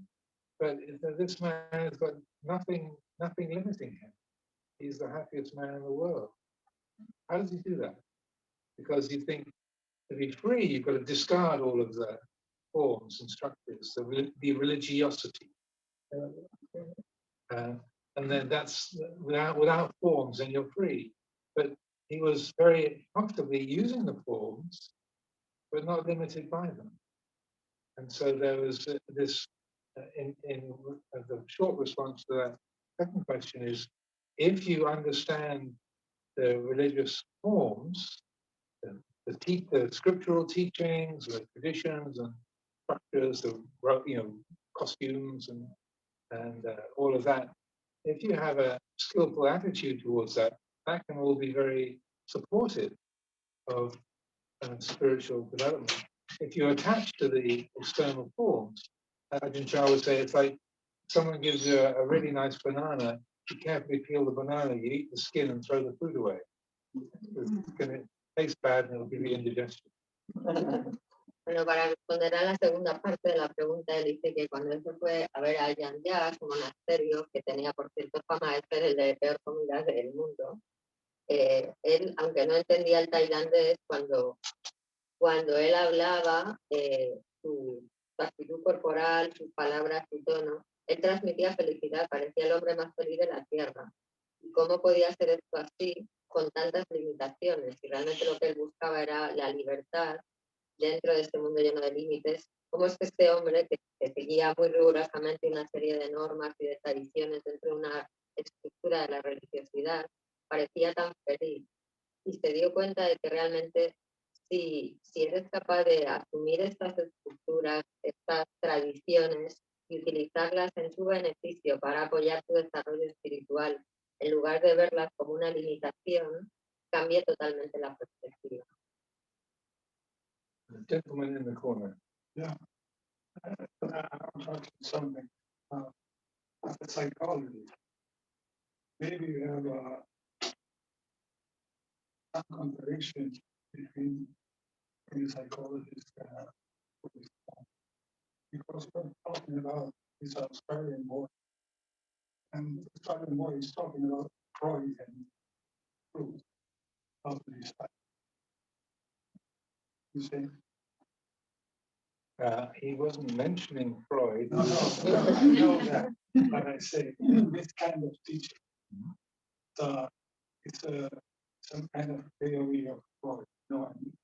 but this man has got nothing limiting him. He's the happiest man in the world. How does he do that? Because you think to be free, you've got to discard all of the forms and structures, so the religiosity. And then that's without forms, and you're free. But he was very comfortably using the forms, but not limited by them. And so there was this, in the short response to that second question is, if you understand the religious forms, the scriptural teachings, the traditions and structures, the costumes and all of that, if you have a skillful attitude towards that, that can all be very supportive of spiritual development. If you're attached to the external forms, Ajahn Chah would say it's like someone gives you a really nice banana you carefully peel the banana, you eat the skin and throw the fruit away. It's going to taste bad and it'll give you indigestion. Bueno, para responder a la segunda parte de la pregunta, él dice que cuando él se fue a ver a Yandia, su monasterio, que tenía por cierto fama de ser el de peor comida del mundo, él, aunque no entendía el tailandés, cuando él hablaba, su actitud corporal, sus palabras, su tono, él transmitía felicidad, parecía el hombre más feliz de la tierra. ¿Y cómo podía ser esto así con tantas limitaciones? Y realmente lo que él buscaba era la libertad dentro de este mundo lleno de límites. ¿Cómo es que este hombre, que seguía muy rigurosamente una serie de normas y de tradiciones dentro de una estructura de la religiosidad, parecía tan feliz? Y se dio cuenta de que realmente si eres capaz de asumir estas estructuras, estas tradiciones y utilizarlas en su beneficio para apoyar tu desarrollo espiritual, en lugar de verlas como una limitación, cambia totalmente la perspectiva. The gentleman in the corner. Yeah, I'm talking something about the psychology. Maybe you have some contradiction between the psychologists and because we're talking about this Australian boy, and the Australian boy is talking about Freud and truth of this type. You see? He wasn't mentioning Freud. No, I know that, but I say this kind of teaching, it's some kind of theory of Freud, you know what I mean?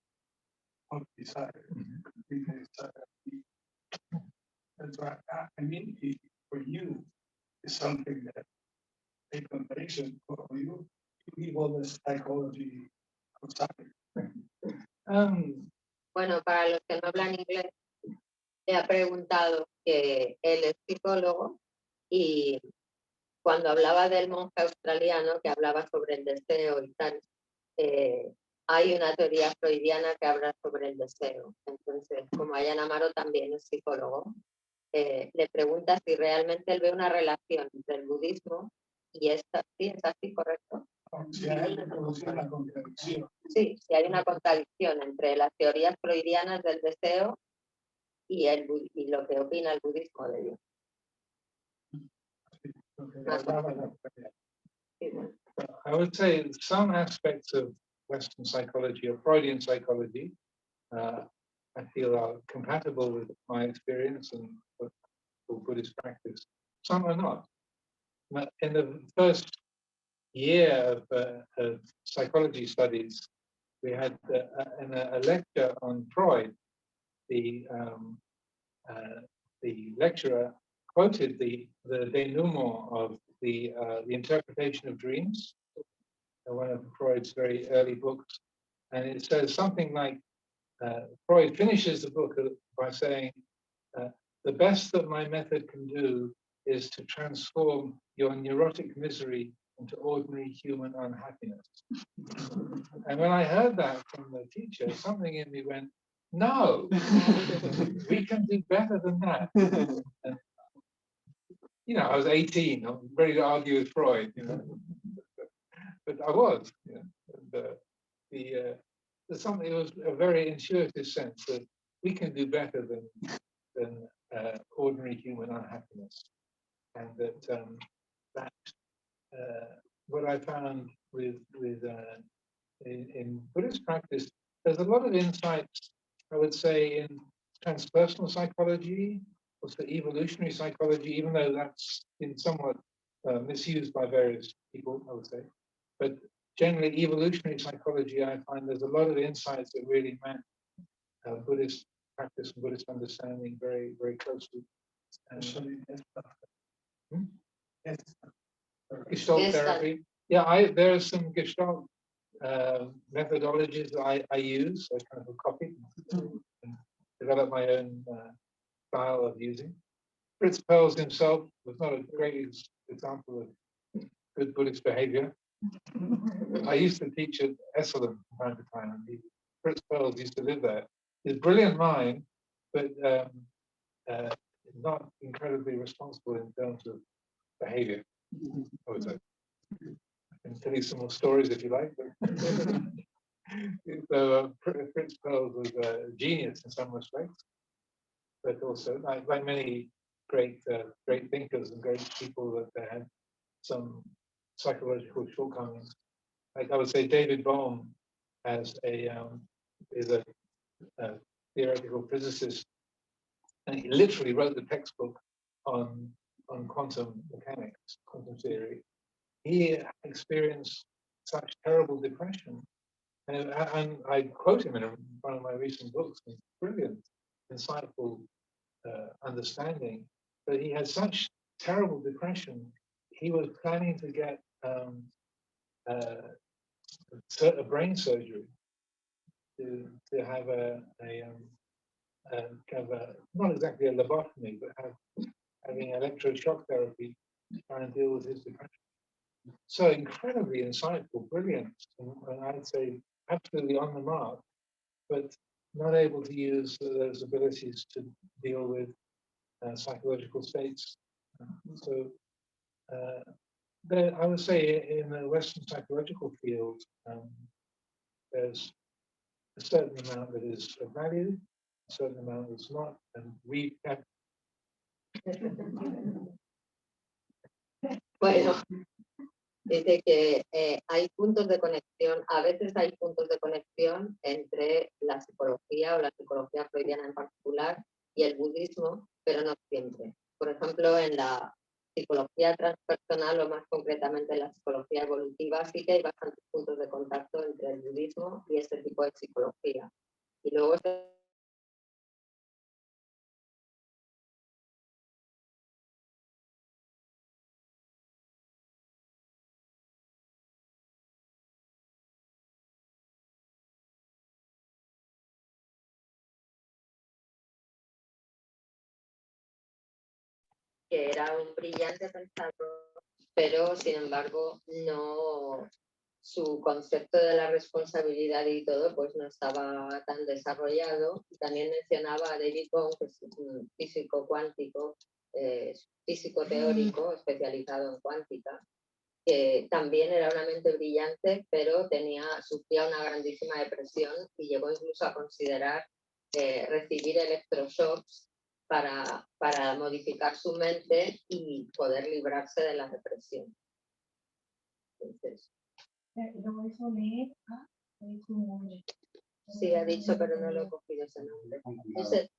Of desire. That's why I mean, for you, it's something that a combination for you leave all the psychology outside. Bueno, para los que no hablan inglés, le ha preguntado que él es psicólogo y cuando hablaba del monje australiano que hablaba sobre el deseo y tal, hay una teoría freudiana que habla sobre el deseo. Entonces, como Amaro también es psicólogo, le pregunta si realmente él ve una relación entre el budismo y esta. ¿Sí es así, correcto? Si hay una contradicción. Sí, si hay una contradicción entre las teorías freudianas del deseo y lo que opina el budismo de Dios. I would say some aspects of Western psychology or Freudian psychology, I feel are compatible with my experience and Buddhist practice. Some are not. In the first year of psychology studies, we had a lecture on Freud. The lecturer quoted the denouement of the interpretation of dreams, one of Freud's very early books, and it says something like Freud finishes the book by saying, the best that my method can do is to transform your neurotic misery into ordinary human unhappiness. And when I heard that from the teacher, something in me went, no, we can do better than that. And, you know, I was 18, I'm ready to argue with Freud, you know, but I was, you know, and, there's something, it was a very intuitive sense that we can do better than ordinary human unhappiness. And that what I found in Buddhist practice, there's a lot of insights, I would say, in transpersonal psychology, also evolutionary psychology, even though that's been somewhat misused by various people, I would say. But generally, evolutionary psychology, I find there's a lot of insights that really match Buddhist practice and Buddhist understanding very, very closely. Gestalt therapy. Yeah, there are some Gestalt methodologies that I use. I kind of copy and develop my own style of using. Fritz Perls himself was not a great example of good Buddhist behavior. I used to teach at Esalen from time to time, and Fritz Perls used to live there. He's a brilliant mind, but not incredibly responsible in terms of behavior. I can tell you some more stories if you like. So Fritz Perls was a genius in some respects, but also like many great thinkers and great people that they had some psychological shortcomings. Like I would say, David Bohm is a theoretical physicist, and he literally wrote the textbook on quantum mechanics, quantum theory. He experienced such terrible depression, and I quote him in one of my recent books. Brilliant, insightful understanding, but he had such terrible depression. He was planning to get a brain surgery to have kind of not exactly a lobotomy, but having electroshock therapy, trying to deal with his depression. So incredibly insightful, brilliant, and I'd say absolutely on the mark, but not able to use those abilities to deal with psychological states. So I would say in the Western psychological field, there's a certain amount that is of value, a certain amount that's not, and we have. Bueno, dice que hay puntos de conexión, a veces hay puntos de conexión entre la psicología o la psicología freudiana en particular y el budismo, pero no siempre. Por ejemplo, en la psicología transpersonal o más concretamente en la psicología evolutiva sí que hay bastantes puntos de contacto entre el budismo y este tipo de psicología. Y luego que era un brillante pensador, pero sin embargo no, su concepto de la responsabilidad y todo pues no estaba tan desarrollado. También mencionaba a David Bohm, que es un físico cuántico, físico teórico especializado en cuántica, que también era una mente brillante, pero sufría una grandísima depresión y llegó incluso a considerar recibir electroshocks para modificar su mente y poder librarse de la depresión. Entonces, sí, ha dicho, pero no lo he cogido ese nombre. Ese,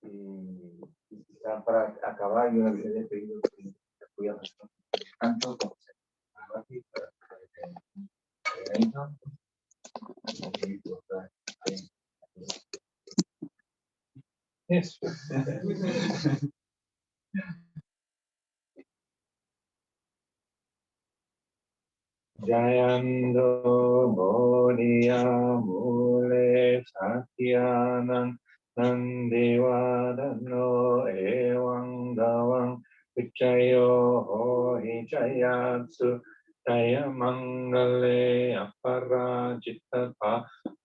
Y quizá para acabar, yo le he pedido que pudiera responder tanto como se pueda aquí para Yes. Jayando Bodhiya Mule Satyanam Nandivadano Evang Davang Vichayo Hohi Jayatsu Jaya Mangale Aparajita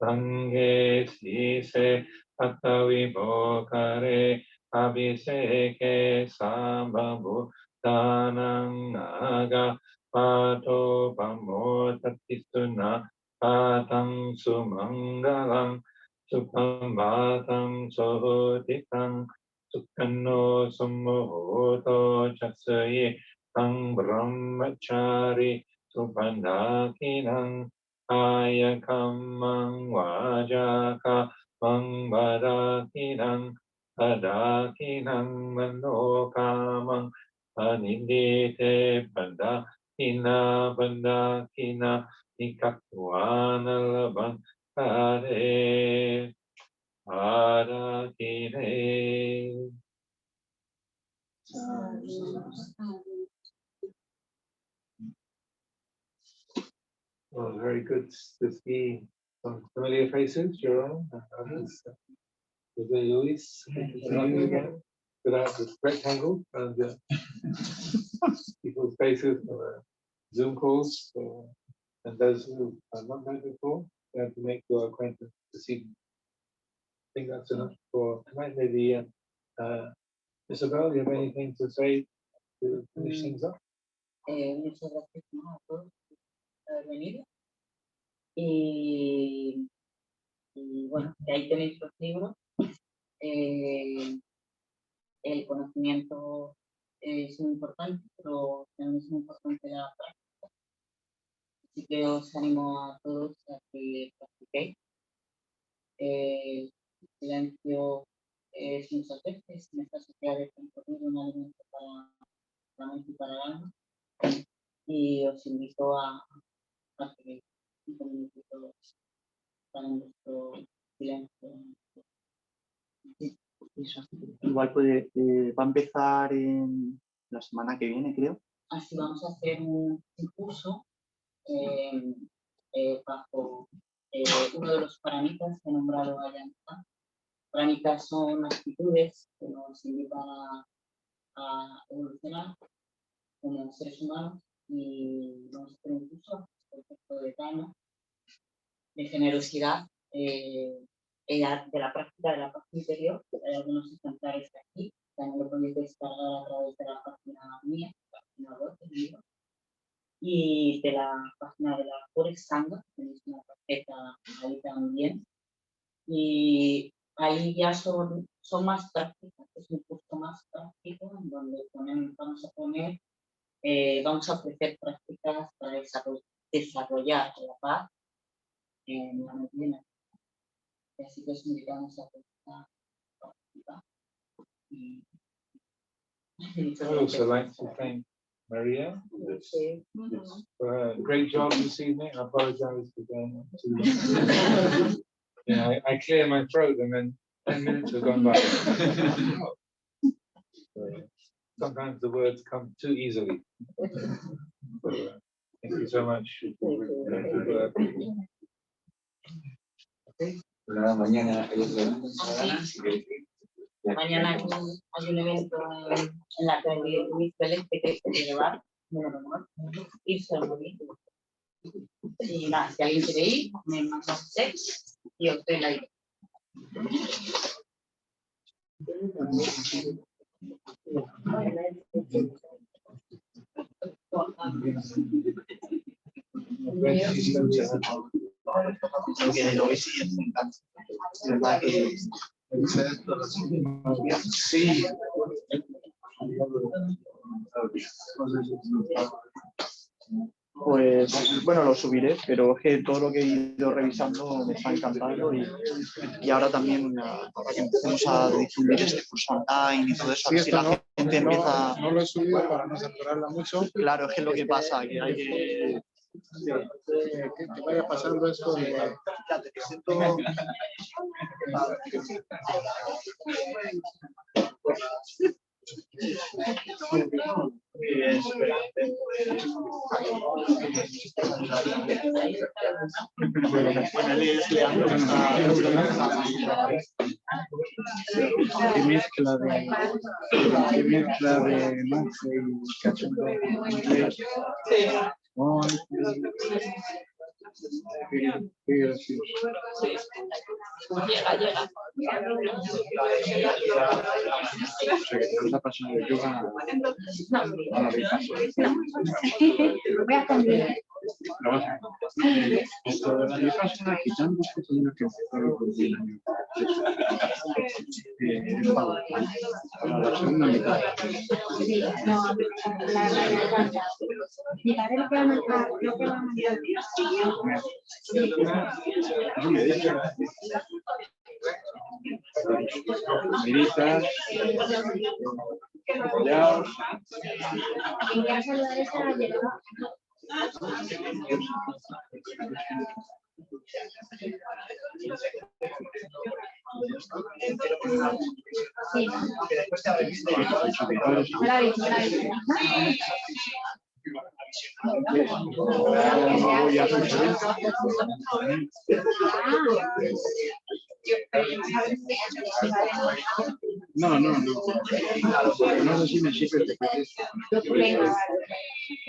Range Sise Patavi Bokare Abhiseke Sambabu Danang Naga Pato pamo tatisuna patang sumangalang supambatang sohotikang sukano summohoto chasaye tang brahmachari supandakinang kaya kamang wajaka mang badakinang badakinang manokamang anindite bandakina bandakina nikakwana labang kare adakine. Well, very good to see some familiar faces, Jerome and others. Jose Luis, good to see you again. Without this rectangle and people's faces on Zoom calls. And those who have not met before, we have to make your acquaintance this evening. I think that's enough for tonight. Maybe, Isabel, you have anything to say to finish things up? Muchas gracias a todos por haber venido. Y bueno, que ahí tenéis los libros. El conocimiento es muy importante, pero también es muy importante la práctica. Así que os animo a todos a que practiquéis. El silencio es muchas veces en esta sociedad de transformar un alimento para la mente y para el alma. Y os invito a que un minutito para nuestro silencio. Igual va a empezar en la semana que viene, creo. Así vamos a hacer un curso bajo uno de los paramitas que he nombrado allá. Paramitas son actitudes que nos invitan a evolucionar como seres humanos y vamos a hacer un curso de calma, de generosidad, de la práctica de la paz interior. Hay algunos ejemplares aquí, también lo podéis descargar a través de la página mía, la página web del libro, y de la página de la Forex Sangha, tenéis una tarjeta ahí también. Y ahí ya son más prácticas, es un curso más práctico en donde vamos a ofrecer prácticas para desarrollar la paz en la medicina. Así que os invitamos a participar. I'd also like to thank Maria for a great job this evening. I apologize for going too long. Yeah, I clear my throat and then 10 minutes have gone by. Sometimes the words come too easily. So, thank you so much. Mañana Mañana hay un evento en la calle Luis Vélez que hay que llevar, irse a morir. Y nada, si alguien quiere ir, me manda un text y os doy la idea. Sí. Pues bueno, lo subiré, pero es que todo lo que he ido revisando me está encantando y ahora también, ahora que empecemos a difundir este curso online y todo eso, Sí, si la gente empieza... No lo he subido para no saturarla mucho. Claro, es que es lo que pasa, que hay que... Que vaya pasando esto de... Fíjate, que siento... Qué mezcla de monje y cachondo inglés. Qué gracioso. O sea, que te vas a pasar de yoga a la vida. Voy a cambiar. Lo vas a esto de la yoga es una quitando que tengo que hacer. La segunda mitad. Sí, no, la garganta. Quitar lo que va a mandar, lo que va a mandar. No me dices. Meditas. Ya. En caso de esa llegada. Sí. No, no, no. Porque no sé si me sirve de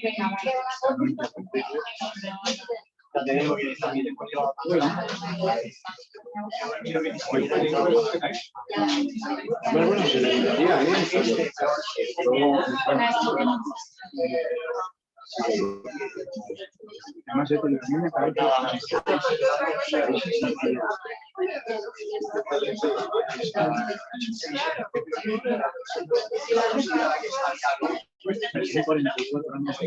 Venga, vale. Venga, bueno, se le diría bien. Además, esto también me parece que 44 años.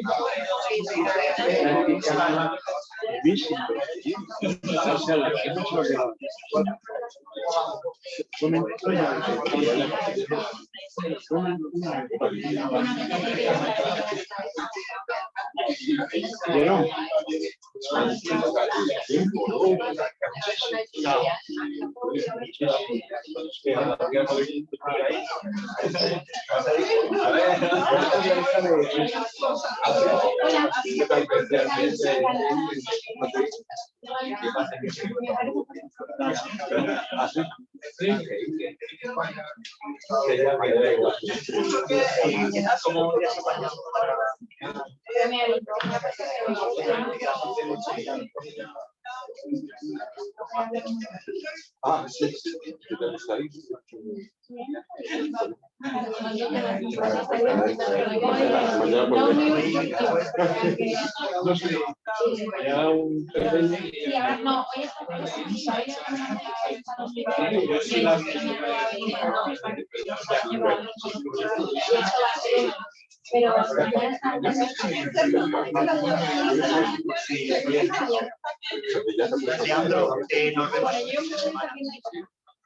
Ah, sí, sí, ¿qué te gustaría? No sé, ya un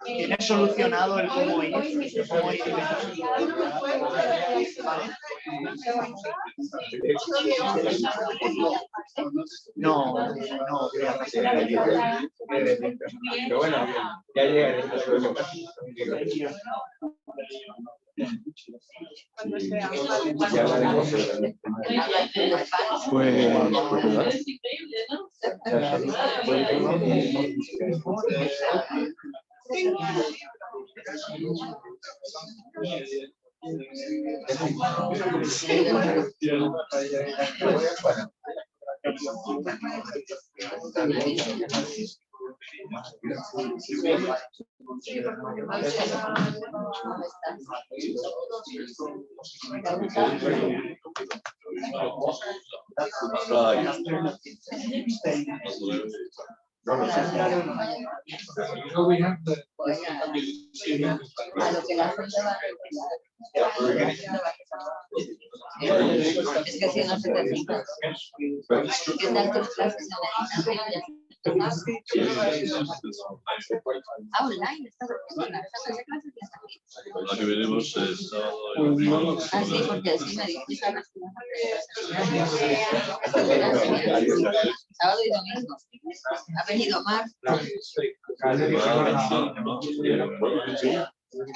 ¿Tienes solucionado el cómo ir? No, no. Pero bueno, ya llegaré. Ya hablaremos. Pues, We have the A lo que la gente va es que si no se te fija. ¿Qué tal tus clases de meditación? Online, está clases La que veremos es sábado. Ah, sí, porque así me dijiste sábado y domingo. Ha venido Amaro.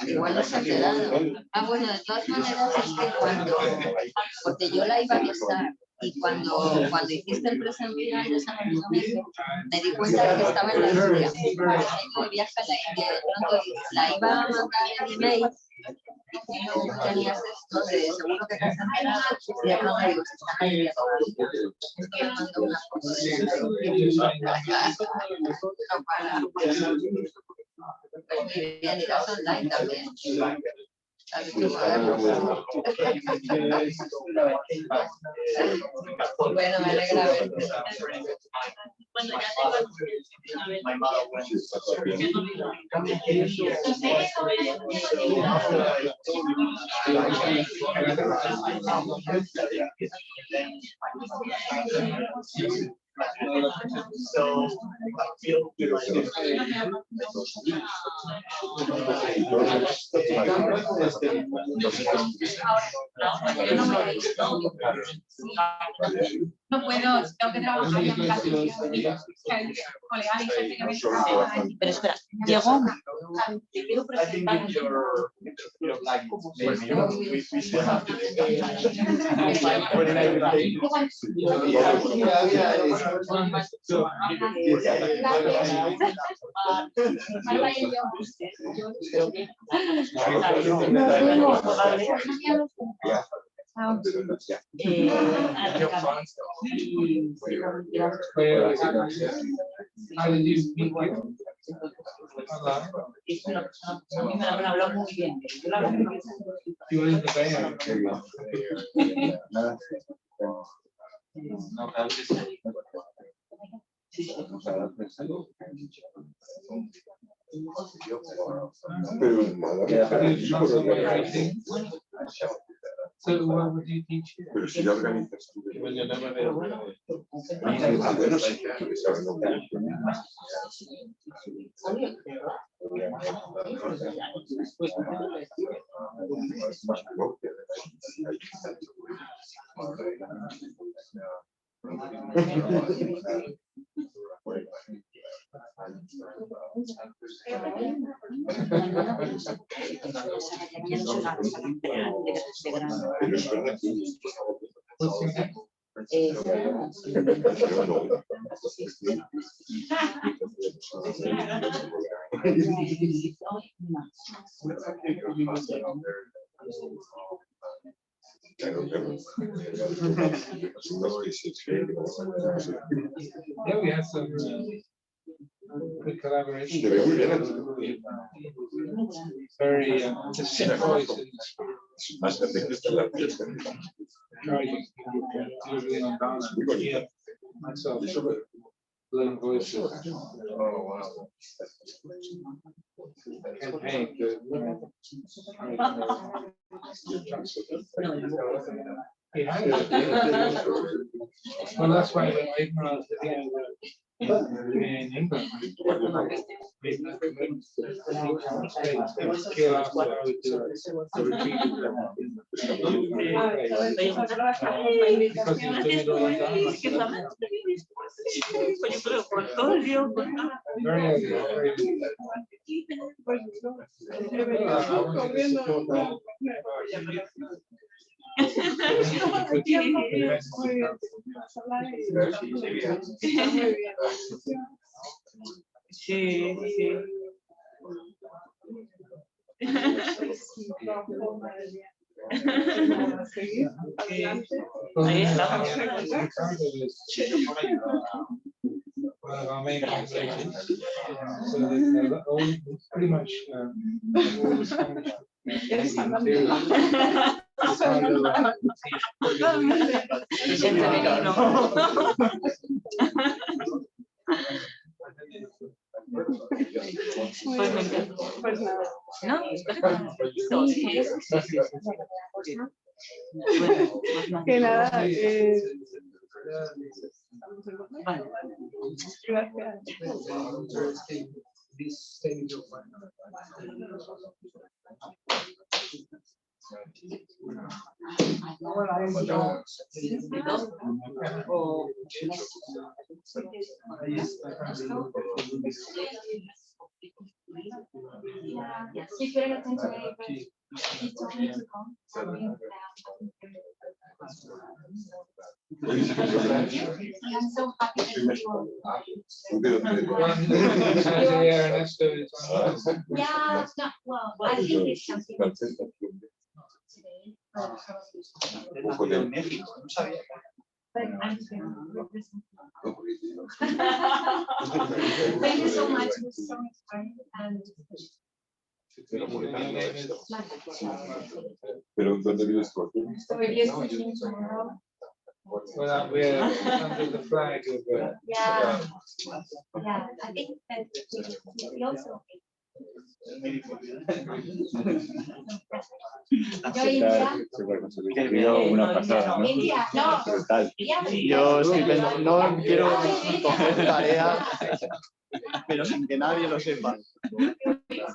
Igual no se ha quedado. Ah, bueno, de todas maneras es que porque yo la iba a avisar y cuando hiciste el presencial de San Domingo, me di cuenta de que estaba en la India. De viaje a la India, de pronto la iba a mandar en email. Y no tenías esto de seguro que te has enterado y de pronto digo, se están ahí todavía. Es que me mandó una foto no para. Pues muy bien, irás online también. Bueno, me alegra verte. Cuando ya tengo no puedo, tengo que trabajar ya en casa. Pero espera, Diego, te quiero presentar. Es una persona, a mí me han hablado muy bien. So what would you teach here? Pero si ya organizas tú. Yeah, we have some good collaboration. Very distinct voices. Yoga Anandamaya, myself, learn voices. Oh wow! Campaign to yeah. Well, that's why when I was in England, Sí, sí. Ahí estamos. One of our main translators, so that pretty much all the Spanish material. Pues nada. ¿No? Que nada, Vale. I'm so happy that you yeah, it's not well. I think it's something today. But I'm just going to represent. Thank you so much. It was so inspiring and Estoy comunicando esto. Pero ¿dónde vives tú? So are you speaking tomorrow? Well, we're under the flag of Yeah. Yeah, I think that we also. Yo India. Qué bien. Una pasada, ¿no? India, no. Brutal. Yo estoy no quiero coger tarea, pero sin que nadie lo sepa.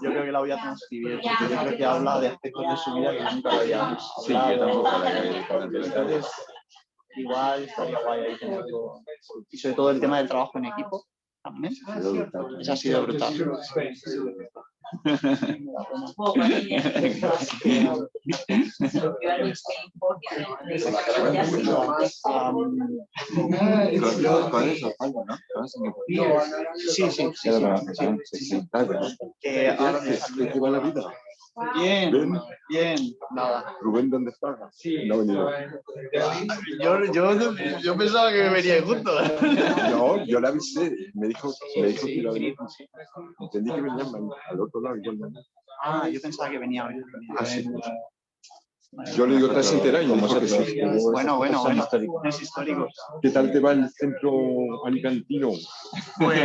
Yo creo que la voy a transcribir, porque yo creo que habla de aspectos de su vida que nunca lo había visto. Sí, yo tampoco la había Entonces, igual estaría guay ahí tenerlo. Y sobre todo el tema del trabajo en equipo también. Eso ha sido brutal. Con eso, algo, ¿no? Sí. Que ahora ¿Qué va la vida? Bien, nada. Rubén, ¿dónde está? No ha venido. Yo pensaba que me veníais juntos. No, yo la avisé. Me dijo que iba a venir. Entendí que venían al otro lado. Ah, yo pensaba que venía hoy. Yo le digo tras entera y como se Bueno, es histórico. ¿Qué tal te va el centro alicantino? Pues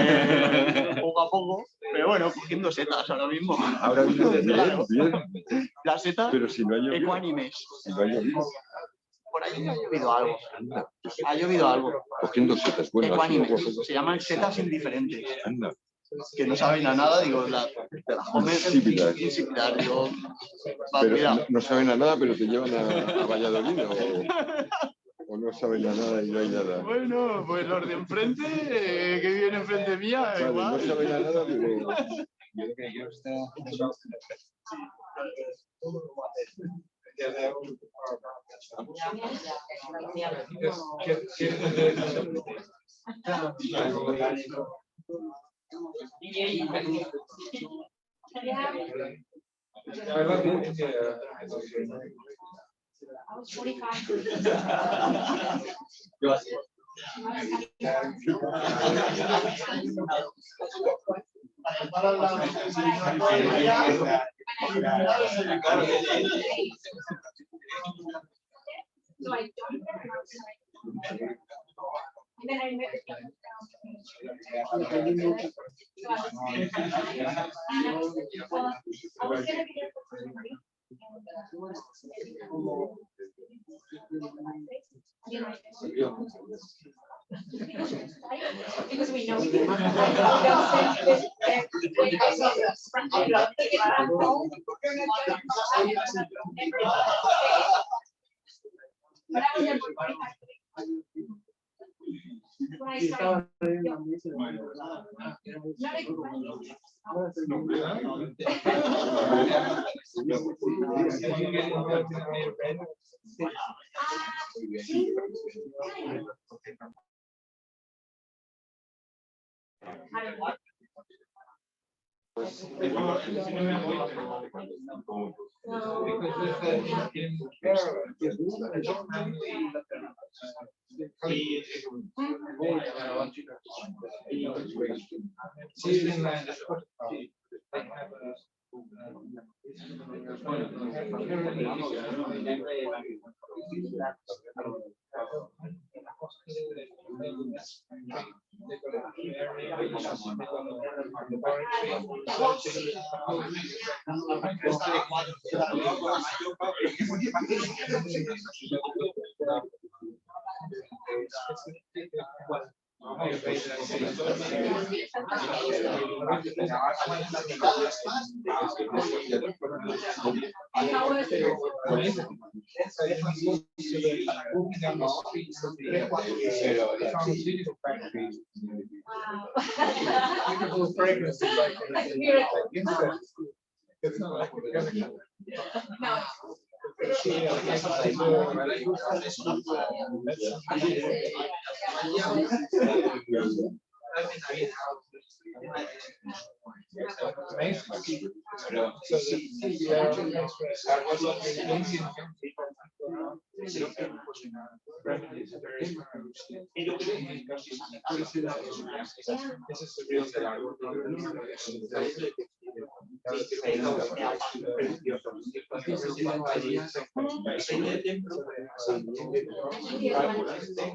poco a poco, pero bueno, cogiendo setas ahora mismo. Ahora bien. Las setas Pero si no ha llovido. ecuánimes. Si no ha llovido. Por ahí ha llovido algo. Ha llovido algo. Cogiendo setas, bueno. Ecuánimes. Se llaman setas indiferentes. Anda. Que no saben a nada, digo, te las comes Insípidas. Digo, Pero no saben a nada, pero te llevan a Valladolid o no saben a nada y no hay nada. Bueno, pues los de enfrente, que viven enfrente mía, vale, igual. No saben a nada, pero... I was 45. So I joined them and then I met I was gonna be there for 3 months. Because we know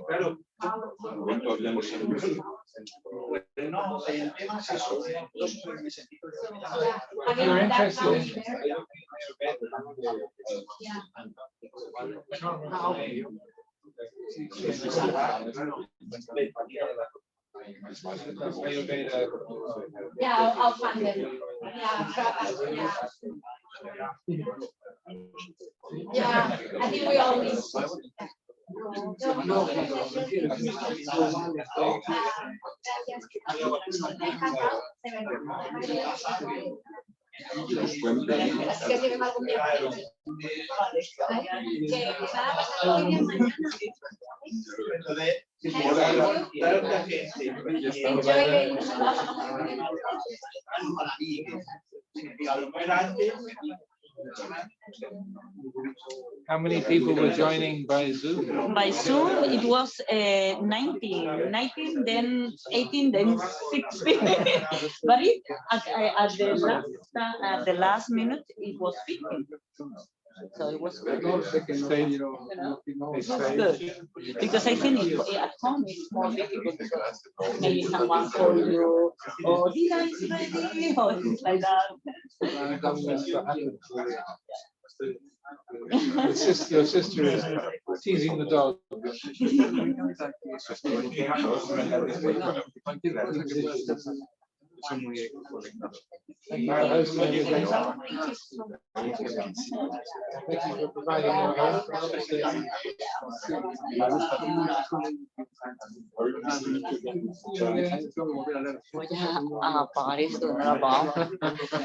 Claro. ¿Cuánto habíamos hablado? No, el tema es eso. You're interested in Yeah, I'll find it. Yeah, I think we all need. How many people were joining by Zoom? By Zoom, it was 19, then 18, then 16. But at the last minute, it was 15. So it was good. It was good. Because I think at home it's more difficult because maybe someone called you, or Dina is ready, or things like that. Your sister is teasing the dog. Thank you for hosting the event. Thank you for providing your host. Voy a apagar esto, no lo he apagado.